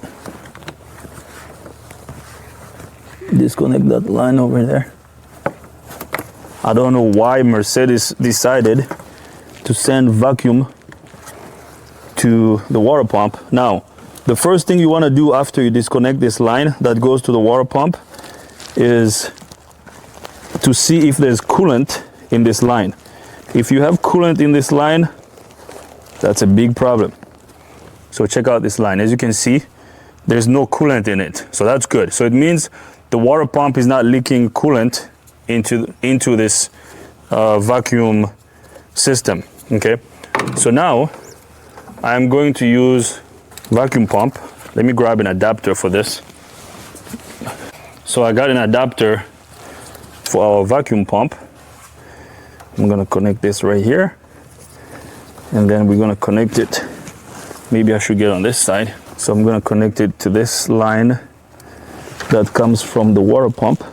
disconnect that line over there. I don't know why Mercedes decided to send vacuum to the water pump. Now, the first thing you want to do after you disconnect this line that goes to the water pump is to see if there's coolant in this line. If you have coolant in this line, that's a big problem. So check out this line. As you can see, there's no coolant in it. So that's good. So it means the water pump is not leaking coolant into this vacuum system. Okay, so now I'm going to use vacuum pump. Let me grab an adapter for this. So I got an adapter for our vacuum pump. I'm gonna connect this right here, and then we're gonna connect it. Maybe I should get on this side. So I'm gonna connect it to this line that comes from the water pump.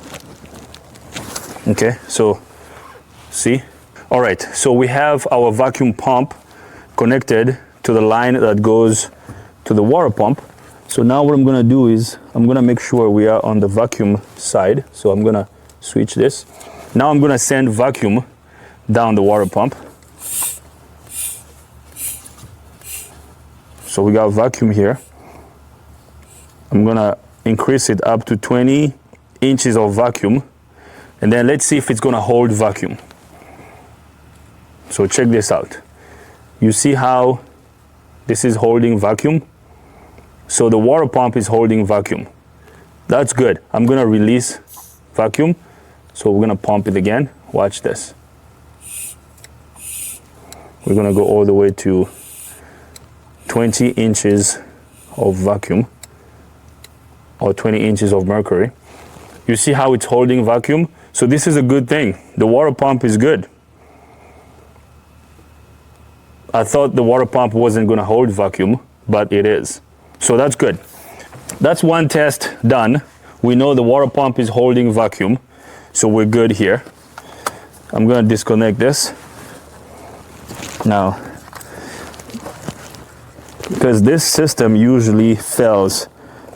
Okay, so see? All right, so we have our vacuum pump connected to the line that goes to the water pump. So now what I'm gonna do is I'm gonna make sure we are on the vacuum side. So I'm gonna switch this. Now I'm gonna send vacuum down the water pump. So we got vacuum here. I'm gonna increase it up to 20 inches of vacuum, and then let's see if it's gonna hold vacuum. So check this out. You see how this is holding vacuum? So the water pump is holding vacuum. That's good. I'm gonna release vacuum. So we're gonna pump it again. Watch this. We're gonna go all the way to 20 inches of vacuum, or 20 inches of mercury. You see how it's holding vacuum? So this is a good thing. The water pump is good. I thought the water pump wasn't gonna hold vacuum, but it is. So that's good. That's one test done. We know the water pump is holding vacuum, so we're good here. I'm gonna disconnect this now, because this system usually fails.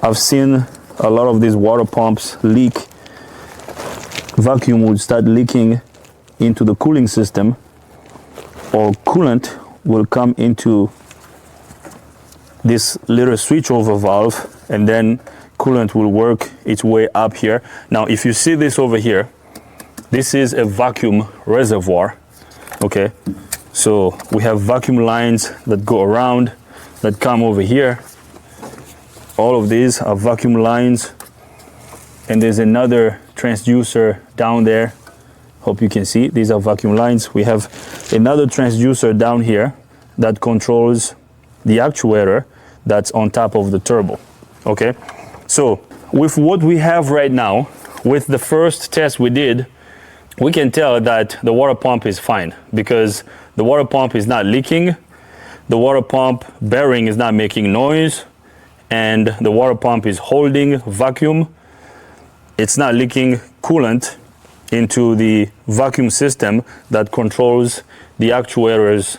I've seen a lot of these water pumps leak. Vacuum would start leaking into the cooling system, or coolant will come into this little switchover valve, and then coolant will work its way up here. Now, if you see this over here, this is a vacuum reservoir. Okay, so we have vacuum lines that go around, that come over here. All of these are vacuum lines, and there's another transducer down there. Hope you can see, these are vacuum lines. We have another transducer down here that controls the actuator that's on top of the turbo. Okay, so with what we have right now, with the first test we did, we can tell that the water pump is fine, because the water pump is not leaking, the water pump bearing is not making noise, and the water pump is holding vacuum. It's not leaking coolant into the vacuum system that controls the actuators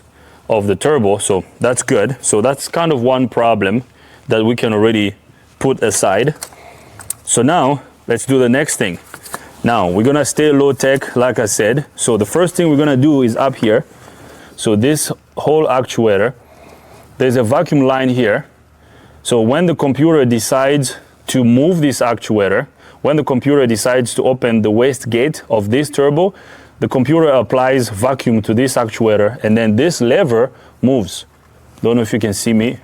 of the turbo. So that's good. So that's kind of one problem that we can already put aside. So now let's do the next thing. Now we're gonna stay low tech, like I said. So the first thing we're gonna do is up here. So this whole actuator, there's a vacuum line here. So when the computer decides to move this actuator, when the computer decides to open the wastegate of this turbo, the computer applies vacuum to this actuator, and then this lever moves. Don't know if you can see me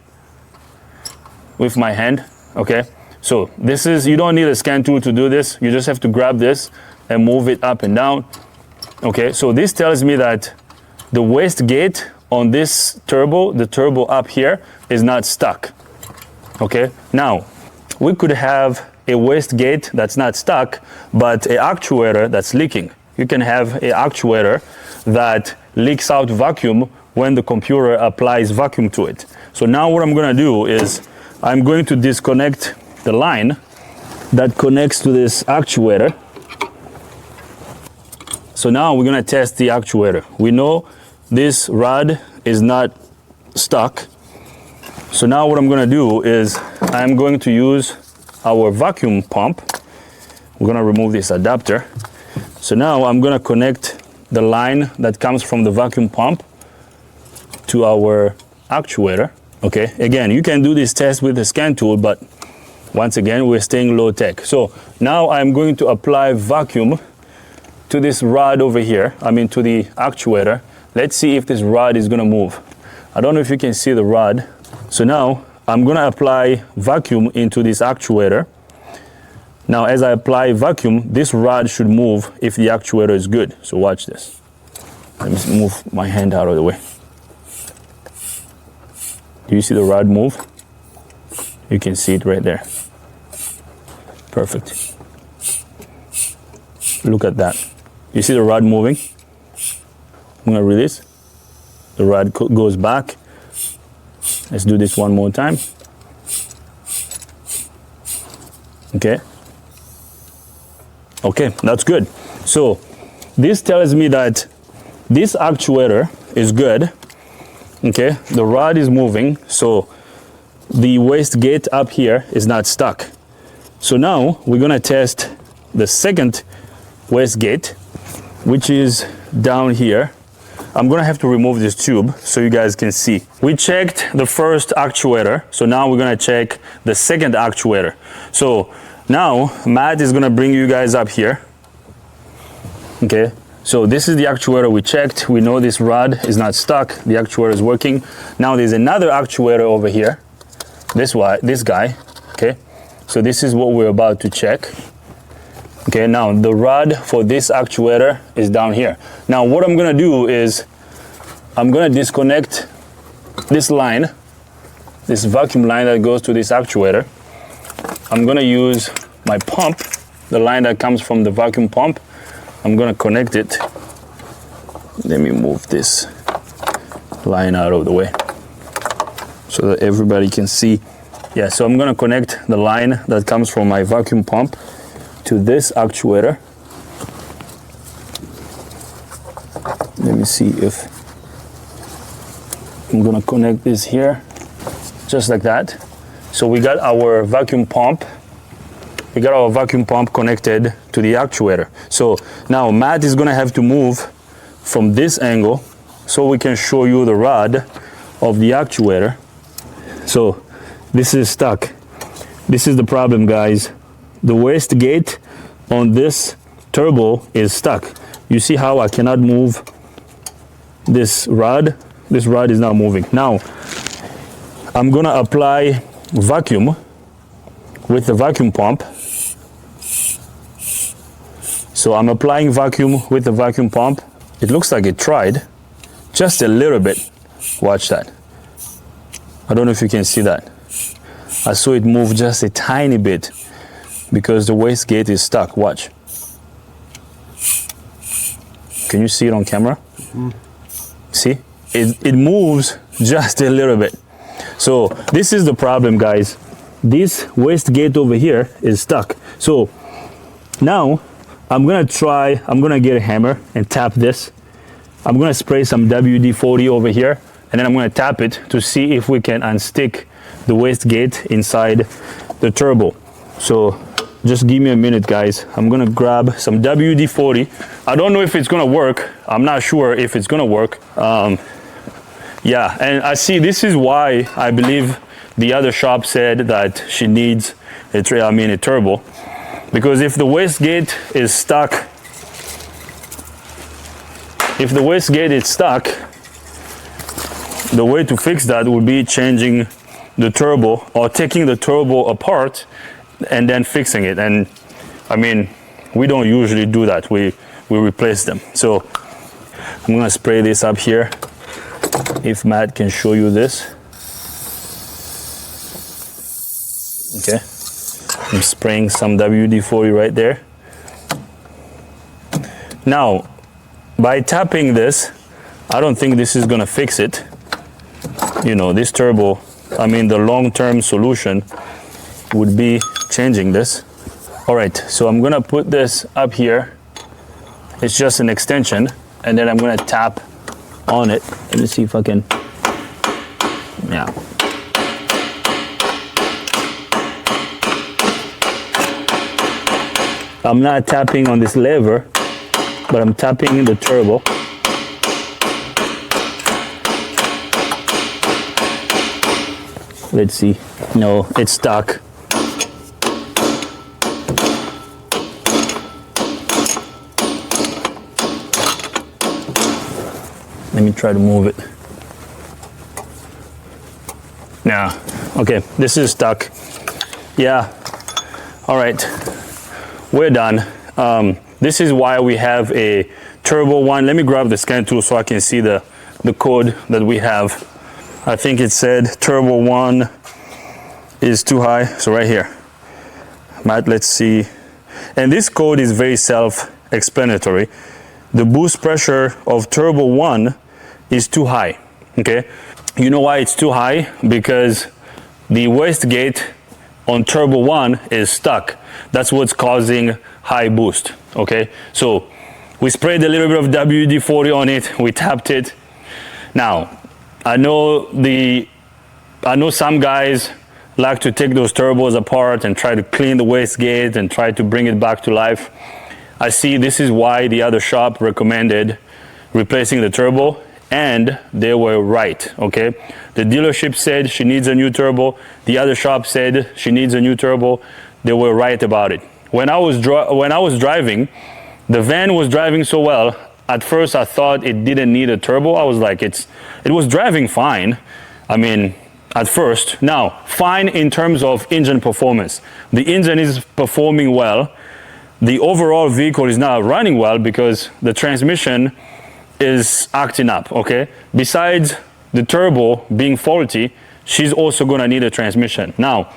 with my hand. Okay, so this is, you don't need a scan tool to do this. You just have to grab this and move it up and down. Okay, so this tells me that the wastegate on this turbo, the turbo up here, is not stuck. Okay, now we could have a wastegate that's not stuck, but an actuator that's leaking. You can have an actuator that leaks out vacuum when the computer applies vacuum to it. So now what I'm gonna do is I'm going to disconnect the line that connects to this actuator. So now we're gonna test the actuator. We know this rod is not stuck. So now what I'm gonna do is I'm going to use our vacuum pump. We're gonna remove this adapter. So now I'm gonna connect the line that comes from the vacuum pump to our actuator. Okay, again, you can do this test with a scan tool, but once again, we're staying low tech. So now I'm going to apply vacuum to this rod over here, to the actuator. Let's see if this rod is gonna move. I don't know if you can see the rod. So now I'm gonna apply vacuum into this actuator. Now, as I apply vacuum, this rod should move if the actuator is good. So watch this. Let me move my hand out of the way. Do you see the rod move? You can see it right there. Perfect. Look at that. You see the rod moving? I'm gonna release. The rod goes back. Let's do this one more time. Okay. Okay, that's good. So this tells me that this actuator is good. Okay, the rod is moving, so the wastegate up here is not stuck. So now we're gonna test the second wastegate, which is down here. I'm gonna have to remove this tube so you guys can see. We checked the first actuator, so now we're gonna check the second actuator. So now Matt is gonna bring you guys up here. Okay, so this is the actuator we checked. We know this rod is not stuck, the actuator is working. Now there's another actuator over here, this guy, okay? So this is what we're about to check. Okay, now the rod for this actuator is down here. Now what I'm gonna do is I'm gonna disconnect this line, this vacuum line that goes to this actuator. I'm gonna use my pump, the line that comes from the vacuum pump. I'm gonna connect it. Let me move this line out of the way so that everybody can see. Yeah, so I'm gonna connect the line that comes from my vacuum pump to this actuator. Let me see if I'm gonna connect this here, just like that. So we got our vacuum pump. We got our vacuum pump connected to the actuator. So now Matt is gonna have to move from this angle so we can show you the rod of the actuator. So this is stuck. This is the problem, guys. The wastegate on this turbo is stuck. You see how I cannot move this rod? This rod is not moving. Now, I'm gonna apply vacuum with the vacuum pump. So I'm applying vacuum with the vacuum pump. It looks like it tried, just a little bit. Watch that. I don't know if you can see that. I saw it move just a tiny bit because the wastegate is stuck. Watch. Can you see it on camera? Mm-hmm. See? It moves just a little bit. So this is the problem, guys. This wastegate over here is stuck. So now I'm gonna get a hammer and tap this. I'm gonna spray some WD-40 over here, and then I'm gonna tap it to see if we can unstick the wastegate inside the turbo. So just give me a minute, guys. I'm gonna grab some WD-40. I don't know if it's gonna work. I'm not sure if it's gonna work. Yeah, and I see this is why I believe the other shop said that she needs a turbo. Because if the wastegate is stuck, the way to fix that would be changing the turbo or taking the turbo apart and then fixing it. And I mean, we don't usually do that. We replace them. So I'm gonna spray this up here. If Matt can show you this. Okay. I'm spraying some WD-40 right there. Now, by tapping this, I don't think this is gonna fix it. You know, this turbo, the long-term solution would be changing this. All right, so I'm gonna put this up here. It's just an extension, and then I'm gonna tap on it. Let me see if I can, yeah. I'm not tapping on this lever, but I'm tapping the turbo. Let's see. No, it's stuck. Let me try to move it. Yeah, okay, this is stuck. Yeah, all right, we're done. This is why we have a turbo one. Let me grab the scan tool so I can see the code that we have. I think it said turbo one is too high, so right here. Matt, let's see. And this code is very self-explanatory. The boost pressure of turbo one is too high, okay? You know why it's too high? Because the wastegate on turbo one is stuck. That's what's causing high boost, okay? So we sprayed a little bit of WD-40 on it, we tapped it. Now, I know some guys like to take those turbos apart and try to clean the wastegate and try to bring it back to life. I see this is why the other shop recommended replacing the turbo, and they were right, okay? The dealership said she needs a new turbo. The other shop said she needs a new turbo. They were right about it. When I was driving, the van was driving so well. At first, I thought it didn't need a turbo. I was like, it was driving fine. I mean, at first. Now, fine in terms of engine performance. The engine is performing well. The overall vehicle is not running well because the transmission is acting up, okay? Besides the turbo being faulty, she's also gonna need a transmission. Now,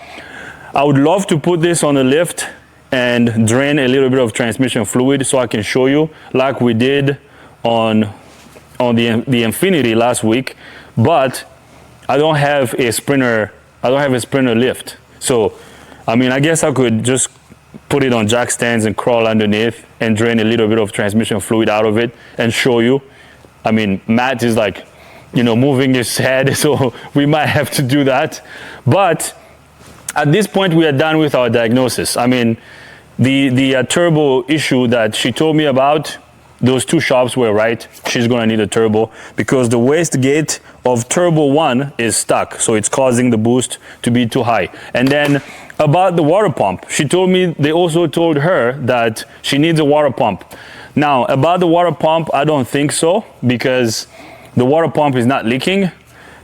I would love to put this on a lift and drain a little bit of transmission fluid so I can show you like we did on the Infinity last week, but I don't have a Sprinter lift. So, I mean, I guess I could just put it on jack stands and crawl underneath and drain a little bit of transmission fluid out of it and show you. I mean, Matt is like, you know, moving his head, so we might have to do that. But at this point, we are done with our diagnosis. I mean, the turbo issue that she told me about, those two shops were right. She's gonna need a turbo because the wastegate of turbo one is stuck, so it's causing the boost to be too high. And then about the water pump, she told me they also told her that she needs a water pump. Now, about the water pump, I don't think so because the water pump is not leaking.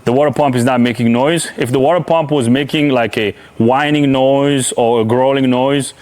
The water pump is not making noise. If the water pump was making like a whining noise or a growling noise,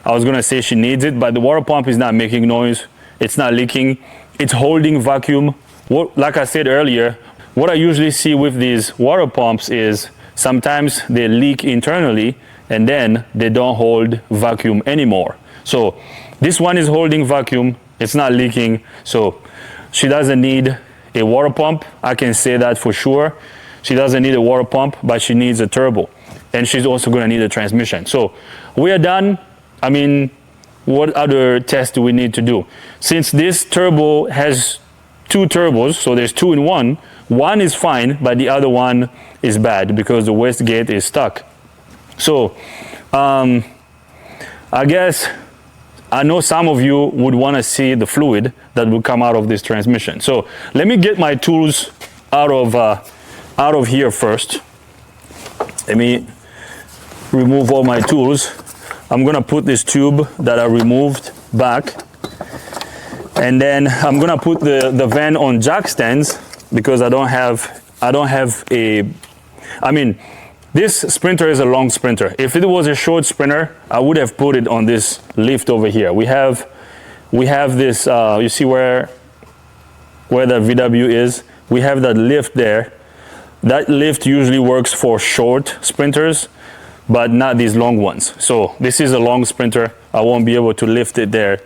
I was gonna say she needs it, but the water pump is not making noise. It's not leaking. It's holding vacuum. Like I said earlier, what I usually see with these water pumps is sometimes they leak internally and then they don't hold vacuum anymore. So this one is holding vacuum. It's not leaking. So she doesn't need a water pump. I can say that for sure. She doesn't need a water pump, but she needs a turbo. And she's also gonna need a transmission. So we are done. I mean, what other tests do we need to do? Since this turbo has two turbos, so there's two in one is fine, but the other one is bad because the wastegate is stuck. So I guess I know some of you would want to see the fluid that will come out of this transmission. So let me get my tools out of here first. Let me remove all my tools. I'm gonna put this tube that I removed back, and then I'm gonna put the van on jack stands because I don't have a, I mean, this Sprinter is a long Sprinter. If it was a short Sprinter, I would have put it on this lift over here. We have this, you see where the VW is? We have that lift there. That lift usually works for short Sprinters, but not these long ones. So this is a long Sprinter. I won't be able to lift it there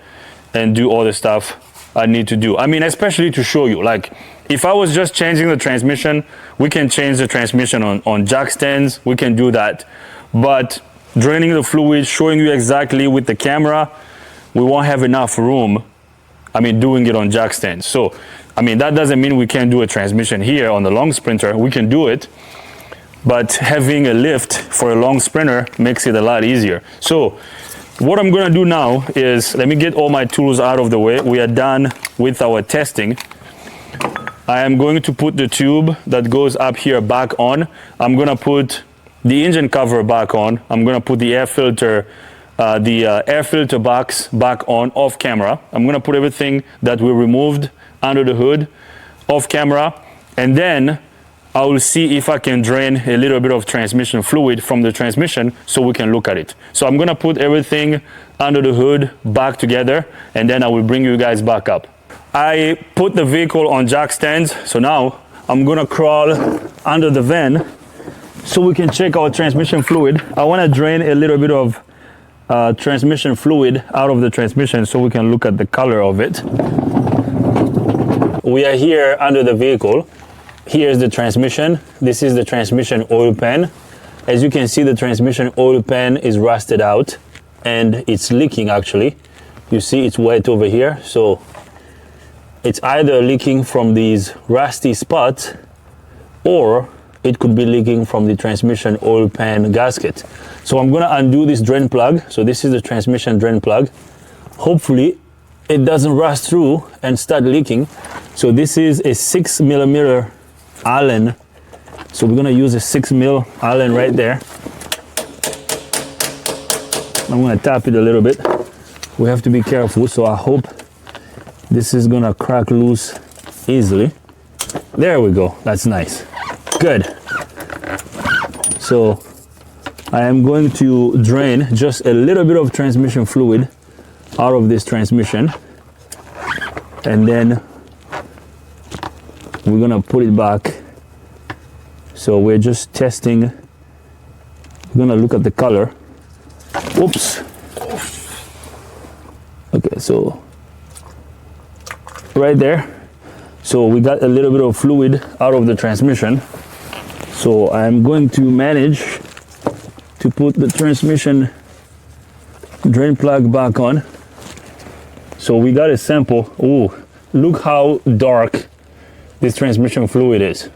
and do all the stuff I need to do. I mean, especially to show you, like if I was just changing the transmission, we can change the transmission on jack stands, we can do that. But draining the fluid, showing you exactly with the camera, we won't have enough room, I mean, doing it on jack stands. So, I mean, that doesn't mean we can't do a transmission here on the long Sprinter, we can do it. But having a lift for a long Sprinter makes it a lot easier. So what I'm gonna do now is, let me get all my tools out of the way. We are done with our testing. I am going to put the tube that goes up here back on. I'm gonna put the engine cover back on. I'm gonna put the air filter box back on off camera. I'm gonna put everything that we removed under the hood off camera. And then I will see if I can drain a little bit of transmission fluid from the transmission so we can look at it. So I'm gonna put everything under the hood back together, and then I will bring you guys back up. I put the vehicle on jack stands, so now I'm gonna crawl under the van so we can check our transmission fluid. I wanna drain a little bit of transmission fluid out of the transmission so we can look at the color of it. We are here under the vehicle. Here's the transmission. This is the transmission oil pan. As you can see, the transmission oil pan is rusted out and it's leaking actually. You see it's wet over here. So it's either leaking from these rusty spots or it could be leaking from the transmission oil pan gasket. So I'm gonna undo this drain plug. So this is the transmission drain plug. Hopefully it doesn't rust through and start leaking. So this is a 6mm Allen. So we're gonna use a 6mm Allen right there. I'm gonna tap it a little bit. We have to be careful, so I hope this is gonna crack loose easily. There we go, that's nice. Good. So I am going to drain just a little bit of transmission fluid out of this transmission, and then we're gonna put it back. So we're just testing. We're gonna look at the color. Oops. Okay, so right there. So we got a little bit of fluid out of the transmission. So I'm going to manage to put the transmission drain plug back on. So we got a sample. Oh, look how dark this transmission fluid is.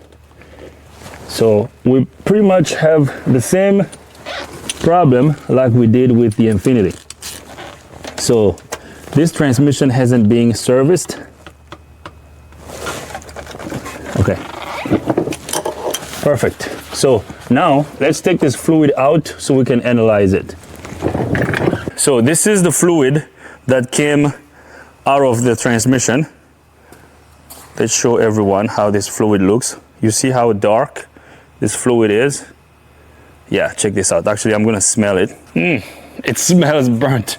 So we pretty much have the same problem like we did with the Infinity. So this transmission hasn't been serviced. Okay, perfect. So now let's take this fluid out so we can analyze it. So this is the fluid that came out of the transmission. Let's show everyone how this fluid looks. You see how dark this fluid is? Yeah, check this out. Actually, I'm gonna smell it. It smells burnt.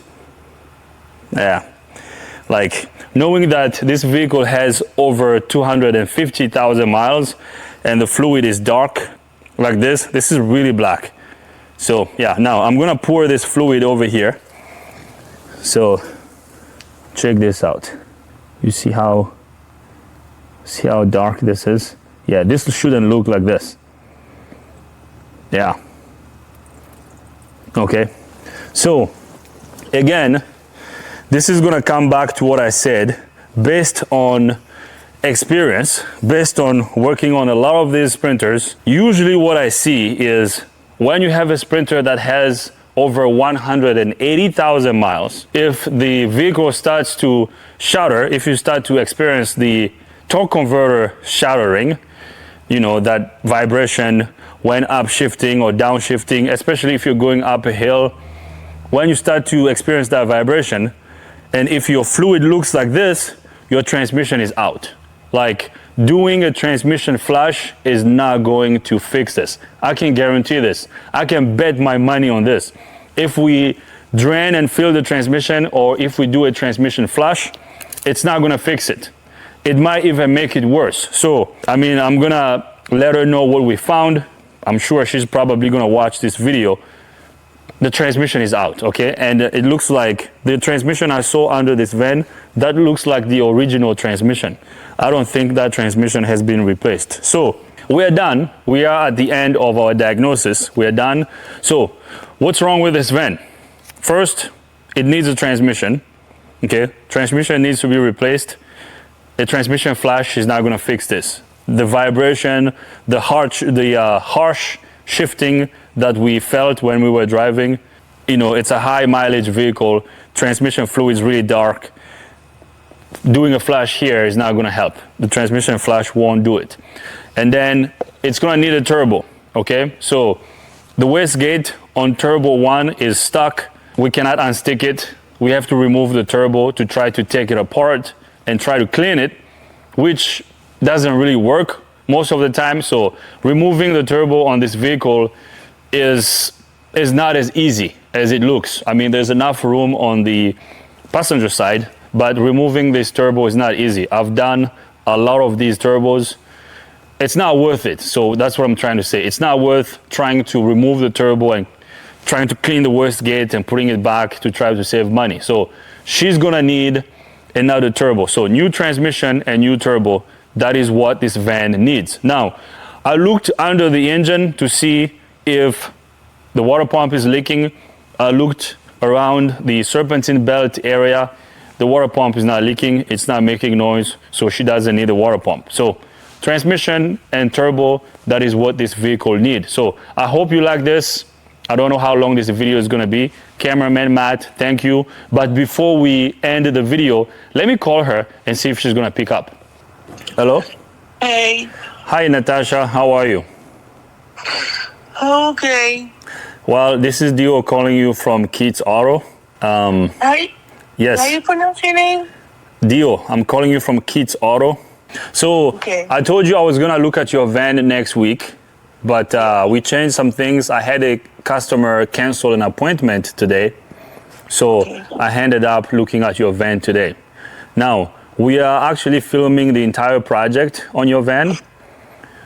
Yeah, like knowing that this vehicle has over 250,000 miles and the fluid is dark like this is really black. So yeah, now I'm gonna pour this fluid over here. So check this out. You see how dark this is? Yeah, this shouldn't look like this. Yeah. Okay. So again, this is gonna come back to what I said, based on experience, based on working on a lot of these sprinters. Usually what I see is when you have a sprinter that has over 180,000 miles, if the vehicle starts to shudder, if you start to experience the torque converter shuddering, you know, that vibration when upshifting or downshifting, especially if you're going up a hill, when you start to experience that vibration, and if your fluid looks like this, your transmission is out. Like, doing a transmission flush is not going to fix this. I can guarantee this. I can bet my money on this. If we drain and fill the transmission, or if we do a transmission flush, it's not gonna fix it. It might even make it worse. So, I mean, I'm gonna let her know what we found. I'm sure she's probably gonna watch this video. The transmission is out, okay? And it looks like the transmission I saw under this van, that looks like the original transmission. I don't think that transmission has been replaced. So we're done. We are at the end of our diagnosis. We're done. So what's wrong with this van? First, it needs a transmission, okay? Transmission needs to be replaced. A transmission flash is not gonna fix this. The vibration, the harsh shifting that we felt when we were driving, you know, it's a high mileage vehicle, transmission fluid is really dark. Doing a flash here is not gonna help. The transmission flash won't do it. And then it's gonna need a turbo, okay? So the wastegate on turbo 1 is stuck. We cannot unstick it. We have to remove the turbo to try to take it apart and try to clean it, which doesn't really work most of the time. So removing the turbo on this vehicle is not as easy as it looks. I mean, there's enough room on the passenger side, but removing this turbo is not easy. I've done a lot of these turbos. It's not worth it. So that's what I'm trying to say. It's not worth trying to remove the turbo and trying to clean the wastegate and putting it back to try to save money. So she's gonna need another turbo. So new transmission and new turbo, that is what this van needs. Now, I looked under the engine to see if the water pump is leaking. I looked around the serpentine belt area. The water pump is not leaking, it's not making noise, so she doesn't need a water pump. So transmission and turbo, that is what this vehicle needs. So I hope you like this. I don't know how long this video is gonna be. Cameraman Matt, thank you. But before we end the video, let me call her and see if she's gonna pick up. Hello? Hey. Hi Natasha, how are you? Okay. Well, this is Dio calling you from Keats Auto. Yes. How you pronounce your name? Dio, I'm calling you from Keats Auto. So Okay. I told you I was gonna look at your van next week, but we changed some things. I had a customer cancel an appointment today, so I ended up looking at your van today. Now, we are actually filming the entire project on your van,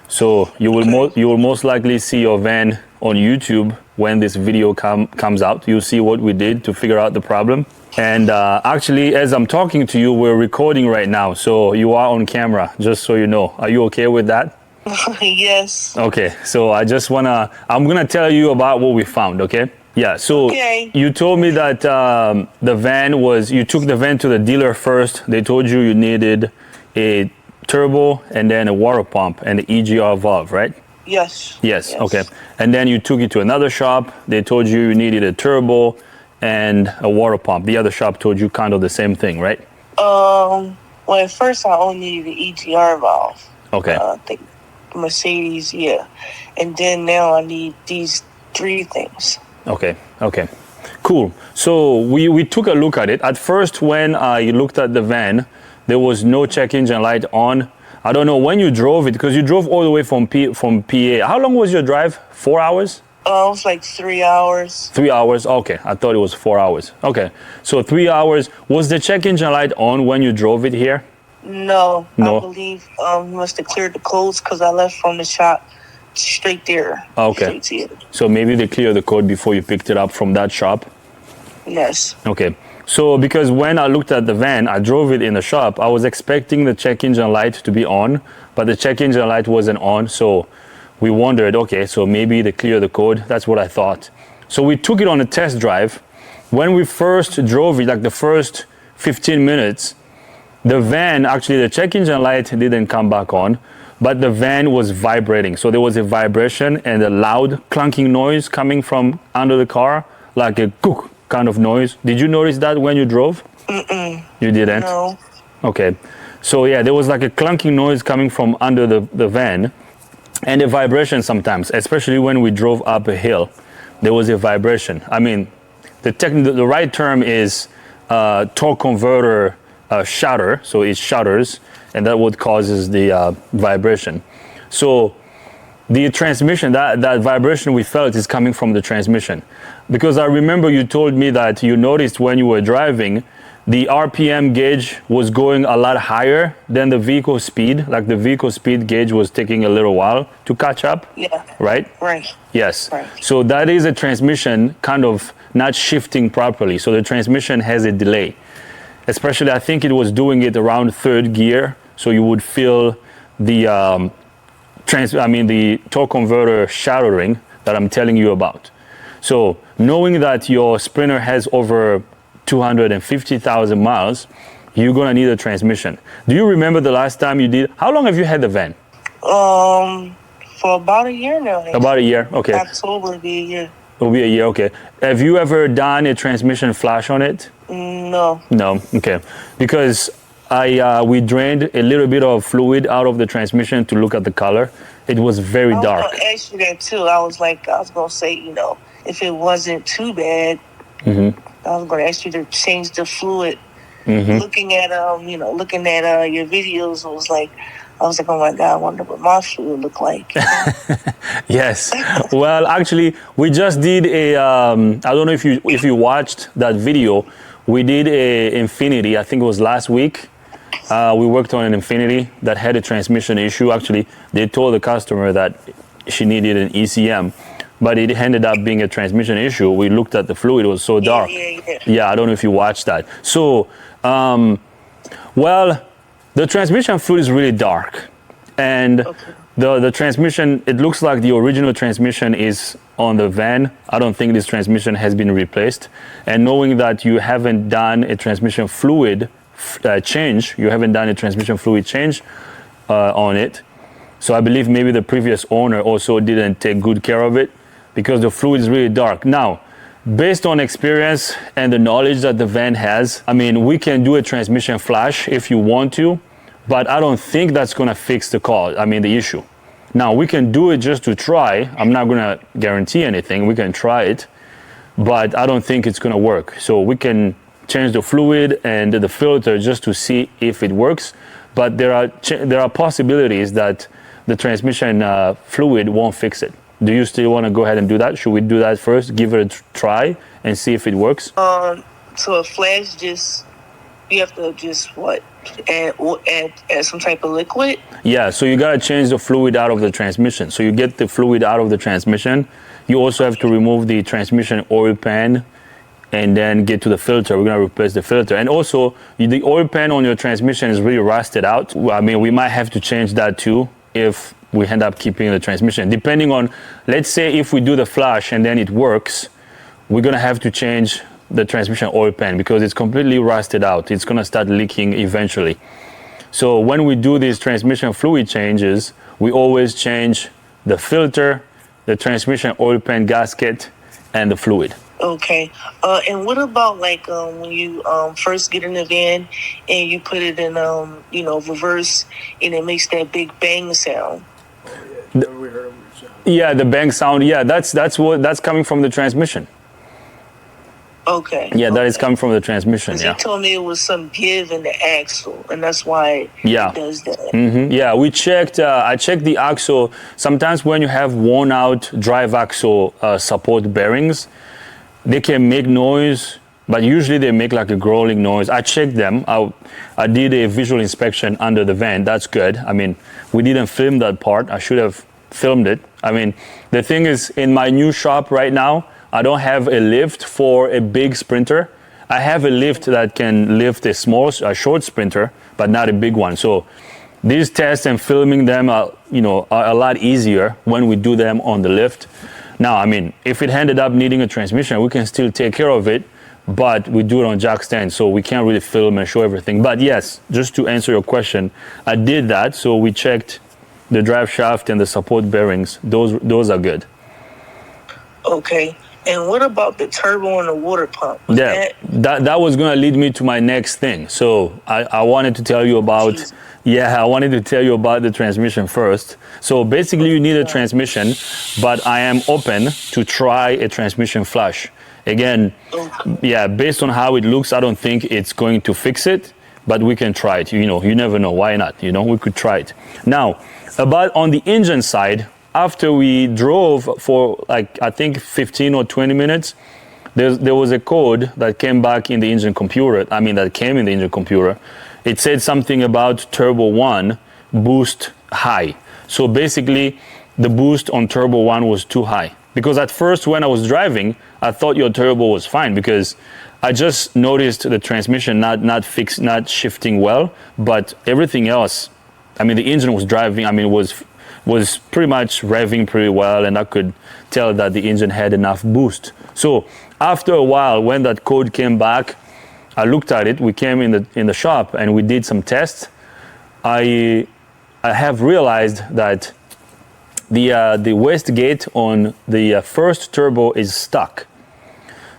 so you will most likely see your van on YouTube when this video comes out. You'll see what we did to figure out the problem. And actually, as I'm talking to you, we're recording right now, so you are on camera, just so you know. Are you okay with that? Yes. Okay, so I'm gonna tell you about what we found, okay? Yeah, so Okay. you told me that you took the van to the dealer first. They told you you needed a turbo and then a water pump and the EGR valve, right? Yes. Yes, okay. And then you took it to another shop. They told you you needed a turbo and a water pump. The other shop told you kind of the same thing, right? Well, at first I only needed the EGR valve. Okay. I think Mercedes, yeah. And then now I need these 3 things. Okay, cool. So we took a look at it. At first, when I looked at the van, there was no check engine light on. I don't know when you drove it, because you drove all the way from PA. How long was your drive? 4 hours? It was like 3 hours. 3 hours, okay. I thought it was 4 hours. Okay, so 3 hours. Was the check engine light on when you drove it here? No. No. I believe must have cleared the codes because I left from the shop straight there. Okay. Straight to it. So maybe they cleared the code before you picked it up from that shop? Yes. Okay. So because when I looked at the van, I drove it in the shop, I was expecting the check engine light to be on, but the check engine light wasn't on. So we wondered, okay, so maybe they cleared the code. That's what I thought. So we took it on a test drive. When we first drove it, like the first 15 minutes, the van, actually the check engine light didn't come back on, but the van was vibrating. So there was a vibration and a loud clunking noise coming from under the car, like a cook kind of noise. Did you notice that when you drove? Mm-mm. You didn't? No. Okay. So yeah, there was like a clunking noise coming from under the van and a vibration sometimes, especially when we drove up a hill. There was a vibration. I mean, the right term is torque converter shutter. So it shutters, and that what causes the vibration. So the transmission, that vibration we felt is coming from the transmission. Because I remember you told me that you noticed when you were driving, the RPM gauge was going a lot higher than the vehicle speed. Like the vehicle speed gauge was taking a little while to catch up. Yeah. Right? Right. Yes. Right. So that is a transmission kind of not shifting properly. So the transmission has a delay. Especially, I think it was doing it around 3rd gear. So you would feel the the torque converter shattering that I'm telling you about. So knowing that your Sprinter has over 250,000 miles, you're gonna need a transmission. Do you remember the last time you did? How long have you had the van? For about a year now. About a year, okay. October will be a year. It'll be a year, okay. Have you ever done a transmission flash on it? No. No, okay. Because we drained a little bit of fluid out of the transmission to look at the color. It was very dark. I was gonna ask you that too. I was gonna say, if it wasn't too bad, I was gonna ask you to change the fluid. Looking at your videos, it was like, I was like, oh my God, I wonder what my fluid look like. Yes. Well, actually, we just did a. I don't know if you watched that video. We did a Infinity. I think it was last week. We worked on an Infinity that had a transmission issue. Actually, they told the customer that she needed an ECM, but it ended up being a transmission issue. We looked at the fluid; it was so dark. Yeah, I don't know if you watched that. So, well, the transmission fluid is really dark, and the transmission. It looks like the original transmission is on the van. I don't think this transmission has been replaced. And knowing that you haven't done a transmission fluid change, you haven't done a transmission fluid change on it. So I believe maybe the previous owner also didn't take good care of it because the fluid is really dark. Now, based on experience and the knowledge that the van has, I mean, we can do a transmission flash if you want to, but I don't think that's gonna fix the cause, the issue. Now, we can do it just to try. I'm not gonna guarantee anything. We can try it, but I don't think it's gonna work. So we can change the fluid and the filter just to see if it works. But there are possibilities that the transmission fluid won't fix it. Do you still want to go ahead and do that? Should we do that first? Give it a try and see if it works. So a flash, you have to just what? Add some type of liquid? Yeah, so you gotta change the fluid out of the transmission. So you get the fluid out of the transmission. You also have to remove the transmission oil pan and then get to the filter. We're gonna replace the filter. And also, the oil pan on your transmission is really rusted out. We might have to change that too if we end up keeping the transmission. Depending on, let's say if we do the flash and then it works, we're gonna have to change the transmission oil pan because it's completely rusted out. It's gonna start leaking eventually. So when we do these transmission fluid changes, we always change the filter, the transmission oil pan gasket, and the fluid. Okay. And what about when you first get in the van and you put it in reverse and it makes that big bang sound? Yeah, the bang sound. Yeah, that's coming from the transmission. Okay. Yeah, that is coming from the transmission. Yeah. He told me it was some give in the axle, and that's why it does that. Mm-hmm. Yeah, we checked. I checked the axle. Sometimes when you have worn out drive axle support bearings, they can make noise, but usually they make like a growling noise. I checked them. I did a visual inspection under the van. That's good. We didn't film that part. I should have filmed it. The thing is, in my new shop right now, I don't have a lift for a big Sprinter. I have a lift that can lift a short Sprinter, but not a big one. So these tests and filming them are a lot easier when we do them on the lift. Now, if it ended up needing a transmission, we can still take care of it, but we do it on jack stand, so we can't really film and show everything. But yes, just to answer your question, I did that. So we checked the drive shaft and the support bearings. Those are good. Okay. And what about the turbo and the water pump? That was going to lead me to my next thing. So I wanted to tell you about, the transmission first. So basically you need a transmission, but I am open to try a transmission flash. Again, based on how it looks, I don't think it's going to fix it, but we can try it. You never know. Why not? We could try it. Now, about on the engine side, after we drove for I think 15 or 20 minutes, there was a code that came back in the engine computer. That came in the engine computer. It said something about turbo 1 boost high. So basically, the boost on turbo 1 was too high. Because at first when I was driving, I thought your turbo was fine because I just noticed the transmission not shifting well, but everything else, the engine was driving, was pretty much revving pretty well, and I could tell that the engine had enough boost. So after a while, when that code came back, I looked at it. We came in the shop and we did some tests. I have realized that the wastegate on the first turbo is stuck.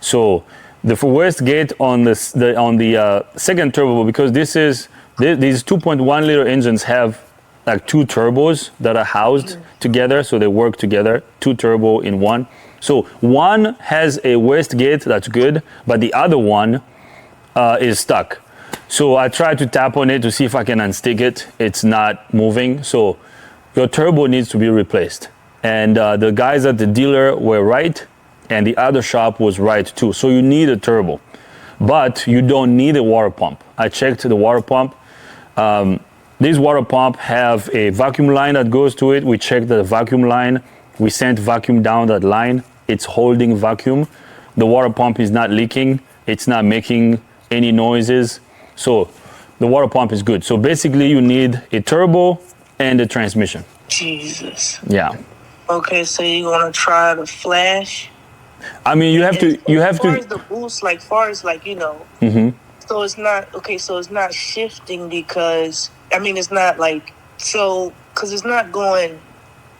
So the wastegate on the second turbo, because these 2.1 liter engines have like two turbos that are housed together, so they work together, two turbo in one. So one has a wastegate that's good, but the other one is stuck. So I tried to tap on it to see if I can unstick it. It's not moving. So your turbo needs to be replaced. And the guys at the dealer were right, and the other shop was right too. So you need a turbo, but you don't need a water pump. I checked the water pump. These water pump have a vacuum line that goes to it. We checked the vacuum line. We sent vacuum down that line. It's holding vacuum. The water pump is not leaking. It's not making any noises. So the water pump is good. So basically you need a turbo and a transmission. Jesus. Yeah. Okay, so you want to try the flash? I mean, you have to. As far as the boost, like far as like, you know. Mm-hmm. So it's not okay. So it's not shifting because I mean it's not like so because it's not going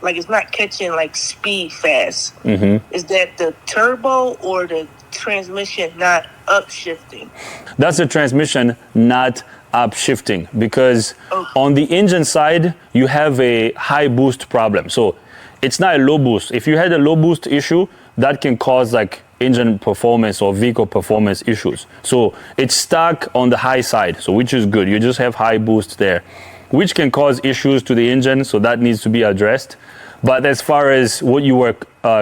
like it's not catching like speed fast. Mm-hmm. Is that the turbo or the transmission not upshifting? That's the transmission not upshifting because on the engine side you have a high boost problem. So it's not a low boost. If you had a low boost issue, that can cause like engine performance or vehicle performance issues. So it's stuck on the high side, so which is good. You just have high boost there, which can cause issues to the engine, so that needs to be addressed. But as far as what you were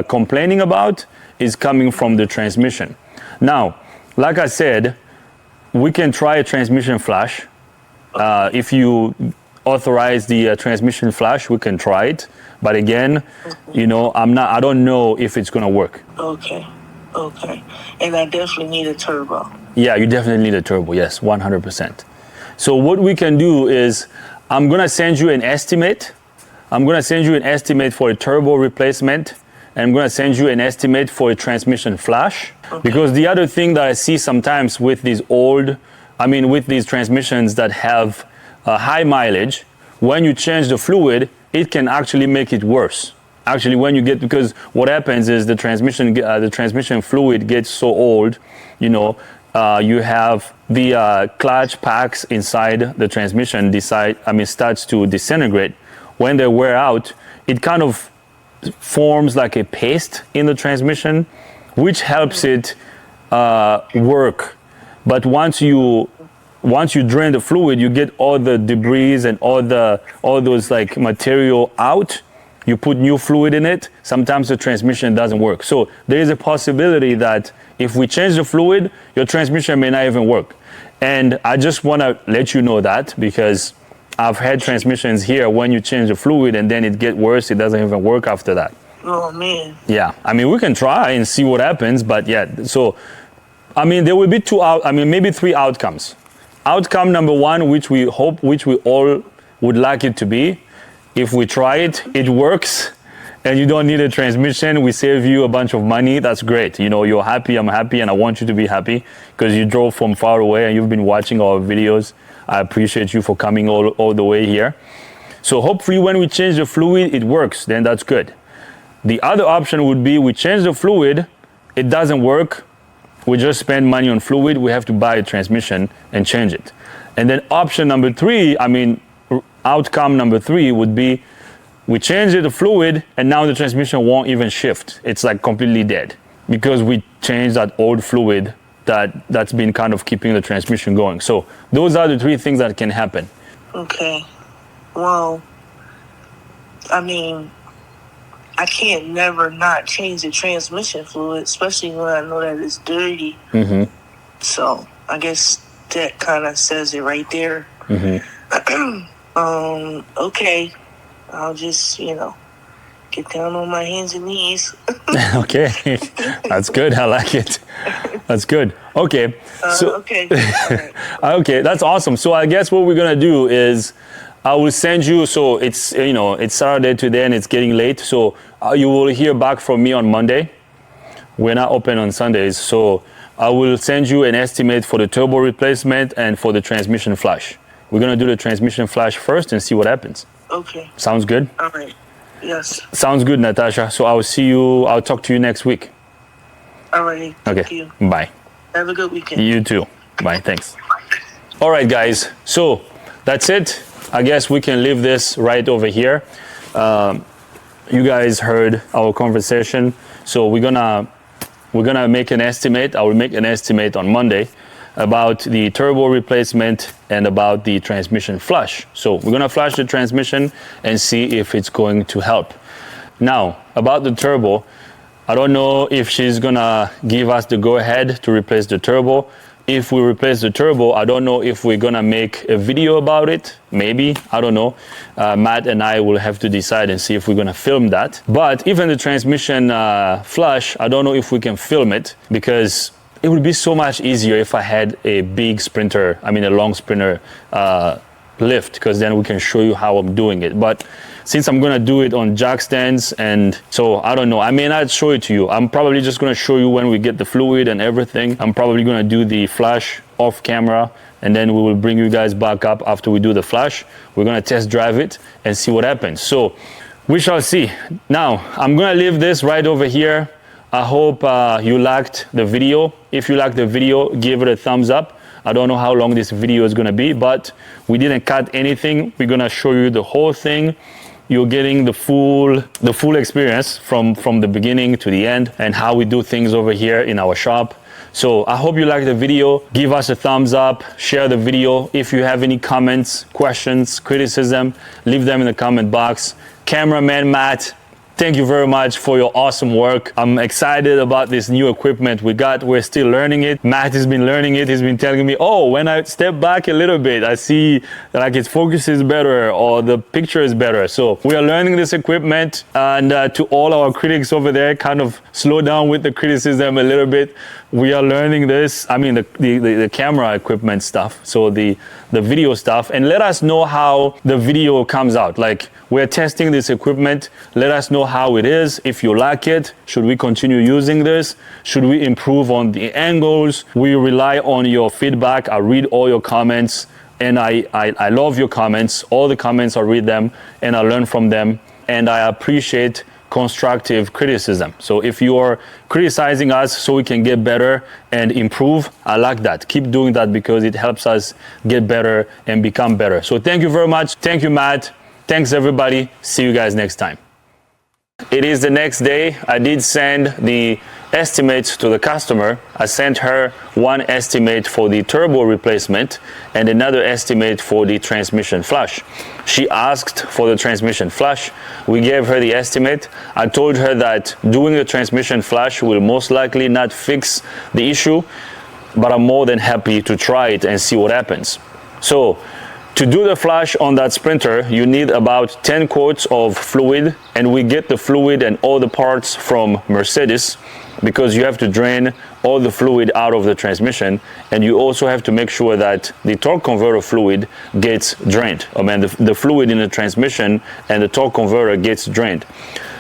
complaining about is coming from the transmission. Now, like I said, we can try a transmission flash. If you authorize the transmission flash, we can try it. But again, you know, I don't know if it's gonna work. Okay. And I definitely need a turbo. Yeah, you definitely need a turbo, yes, 100%. So what we can do is, I'm gonna send you an estimate. I'm gonna send you an estimate for a turbo replacement, and I'm gonna send you an estimate for a transmission flash. Okay. Because the other thing that I see sometimes with these with these transmissions that have high mileage, when you change the fluid, it can actually make it worse. Actually, because what happens is the transmission fluid gets so old, you know, you have the clutch packs inside the transmission starts to disintegrate. When they wear out, it kind of forms like a paste in the transmission, which helps it work. But once you drain the fluid, you get all the debris and all those like material out. You put new fluid in it, sometimes the transmission doesn't work. So there is a possibility that if we change the fluid, your transmission may not even work. And I just want to let you know that, because I've had transmissions here when you change the fluid and then it gets worse, it doesn't even work after that. Oh man. Yeah, I mean, we can try and see what happens, but yeah, so I mean, there will be maybe three outcomes. Outcome number one, which we all would like it to be, if we try it, it works, and you don't need a transmission, we save you a bunch of money, that's great. You know, you're happy, I'm happy, and I want you to be happy because you drove from far away and you've been watching our videos. I appreciate you for coming all the way here. So hopefully when we change the fluid, it works, then that's good. The other option would be we change the fluid, it doesn't work, we just spend money on fluid, we have to buy a transmission and change it. And then option number three, outcome number three would be we change the fluid and now the transmission won't even shift. It's like completely dead because we changed that old fluid that's been kind of keeping the transmission going. So those are the three things that can happen. Okay. Well, I mean, I can't never not change the transmission fluid, especially when I know that it's dirty. Mm-hmm. So I guess that kind of says it right there. Mm-hmm. Okay. I'll just, get down on my hands and knees. Okay. That's good. I like it. That's good. Okay. Okay. All right. Okay, that's awesome. So I guess what we're going to do is I will send you, so it's, it's Saturday today and it's getting late. So you will hear back from me on Monday. We're not open on Sundays. So I will send you an estimate for the turbo replacement and for the transmission flash. We're going to do the transmission flash first and see what happens. Okay. Sounds good? All right. Yes. Sounds good, Natasha. So I'll talk to you next week. All right. Thank Okay. you. Bye. Have a good weekend. You too. Bye. Thanks. All right, guys. So that's it. I guess we can leave this right over here. You guys heard our conversation. So we're gonna make an estimate. I will make an estimate on Monday. about the turbo replacement and about the transmission flush. So we're gonna flush the transmission and see if it's going to help. Now, about the turbo, I don't know if she's gonna give us the go-ahead to replace the turbo. If we replace the turbo, I don't know if we're gonna make a video about it. Maybe, I don't know. Matt and I will have to decide and see if we're gonna film that. But even the transmission flush, I don't know if we can film it, because it would be so much easier if I had a big Sprinter, a long Sprinter lift, because then we can show you how I'm doing it. But since I'm gonna do it on jack stands, and so I don't know, I may not show it to you. I'm probably just gonna show you when we get the fluid and everything. I'm probably gonna do the flush off camera, and then we will bring you guys back up after we do the flush. We're gonna test drive it and see what happens. So we shall see. Now, I'm gonna leave this right over here. I hope you liked the video. If you liked the video, give it a thumbs up. I don't know how long this video is gonna be, but we didn't cut anything. We're gonna show you the whole thing. You're getting the full experience from the beginning to the end, and how we do things over here in our shop. So I hope you liked the video. Give us a thumbs up, share the video. If you have any comments, questions, criticism, leave them in the comment box. Cameraman Matt, thank you very much for your awesome work. I'm excited about this new equipment we got. We're still learning it. Matt has been learning it. He's been telling me, oh, when I step back a little bit, I see like its focus is better or the picture is better. So we are learning this equipment, and to all our critics over there, kind of slow down with the criticism a little bit. We are learning this, the camera equipment stuff, so the video stuff, and let us know how the video comes out. Like, we're testing this equipment. Let us know how it is. If you like it, should we continue using this? Should we improve on the angles? We rely on your feedback. I read all your comments, and I love your comments. All the comments, I read them and I learn from them, and I appreciate constructive criticism. So if you are criticizing us so we can get better and improve, I like that. Keep doing that, because it helps us get better and become better. So thank you very much. Thank you, Matt. Thanks, everybody. See you guys next time. It is the next day. I did send the estimates to the customer. I sent her one estimate for the turbo replacement and another estimate for the transmission flush. She asked for the transmission flush. We gave her the estimate. I told her that doing the transmission flush will most likely not fix the issue, but I'm more than happy to try it and see what happens. So to do the flush on that Sprinter, you need about 10 quarts of fluid, and we get the fluid and all the parts from Mercedes, because you have to drain all the fluid out of the transmission, and you also have to make sure that the torque converter fluid gets drained. The fluid in the transmission and the torque converter gets drained.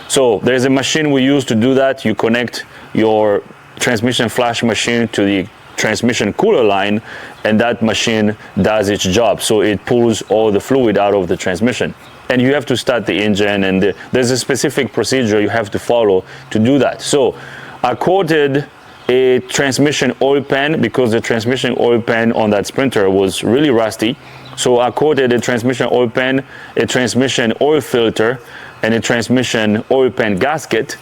So there's a machine we use to do that. You connect your transmission flush machine to the transmission cooler line, and that machine does its job. So it pulls all the fluid out of the transmission, and you have to start the engine, and there's a specific procedure you have to follow to do that. So I quoted a transmission oil pan, because the transmission oil pan on that Sprinter was really rusty. So I quoted a transmission oil pan, a transmission oil filter, and a transmission oil pan gasket.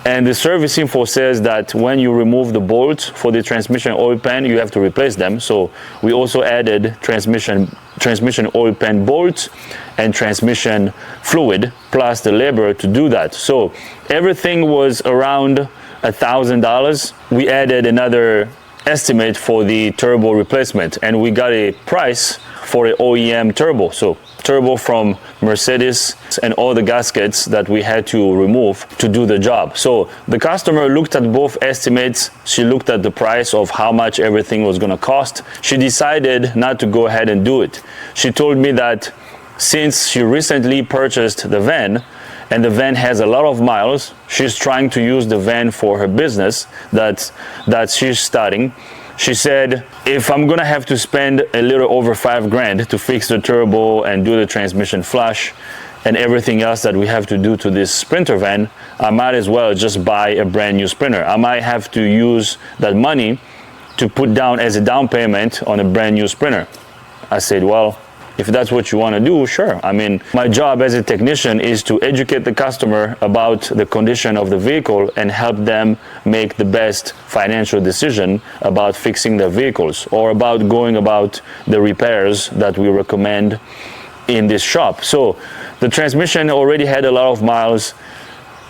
And the service info says that when you remove the bolts for the transmission oil pan, you have to replace them. So we also added transmission oil pan bolts and transmission fluid, plus the labor to do that. So everything was around $1,000. We added another estimate for the turbo replacement, and we got a price for an OEM turbo. So turbo from Mercedes, and all the gaskets that we had to remove to do the job. So the customer looked at both estimates. She looked at the price of how much everything was going to cost. She decided not to go ahead and do it. She told me that since she recently purchased the van, and the van has a lot of miles, she's trying to use the van for her business that she's starting. She said, if I'm gonna have to spend a little over $5,000 to fix the turbo and do the transmission flush and everything else that we have to do to this Sprinter van, I might as well just buy a brand new Sprinter. I might have to use that money to put down as a down payment on a brand new Sprinter. I said, well, if that's what you want to do, sure. I mean, my job as a technician is to educate the customer about the condition of the vehicle and help them make the best financial decision about fixing their vehicles or about going about the repairs that we recommend in this shop. So the transmission already had a lot of miles.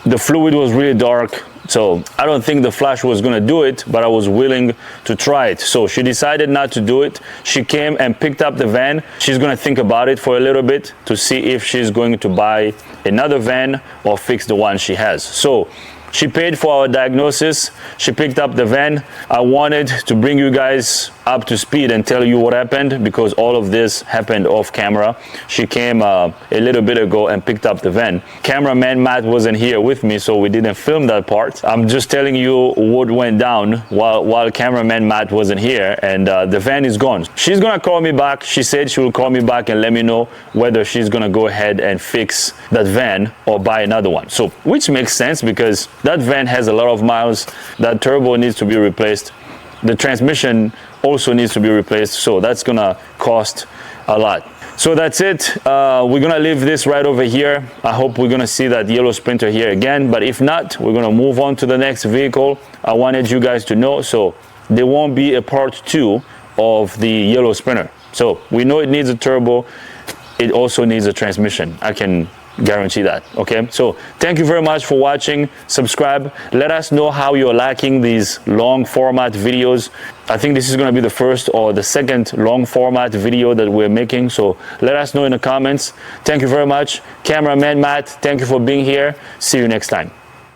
The fluid was really dark. So I don't think the flash was gonna do it, but I was willing to try it. So she decided not to do it. She came and picked up the van. She's gonna think about it for a little bit to see if she's going to buy another van or fix the one she has. So she paid for our diagnosis. She picked up the van. I wanted to bring you guys up to speed and tell you what happened because all of this happened off camera. She came a little bit ago and picked up the van. Cameraman Matt wasn't here with me, so we didn't film that part. I'm just telling you what went down while cameraman Matt wasn't here, and the van is gone. She's gonna call me back. She said she will call me back and let me know whether she's gonna go ahead and fix that van or buy another one. So, which makes sense because that van has a lot of miles. That turbo needs to be replaced. The transmission also needs to be replaced, so that's gonna cost a lot. So that's it. We're gonna leave this right over here. I hope we're gonna see that yellow Sprinter here again, but if not, we're gonna move on to the next vehicle. I wanted you guys to know, so there won't be a part 2 of the yellow Sprinter. So we know it needs a turbo. It also needs a transmission. I can guarantee that. Okay, so thank you very much for watching. Subscribe. Let us know how you're liking these long format videos. I think this is going to be the first or the second long format video that we're making, so let us know in the comments. Thank you very much. Cameraman Matt, thank you for being here. See you next time.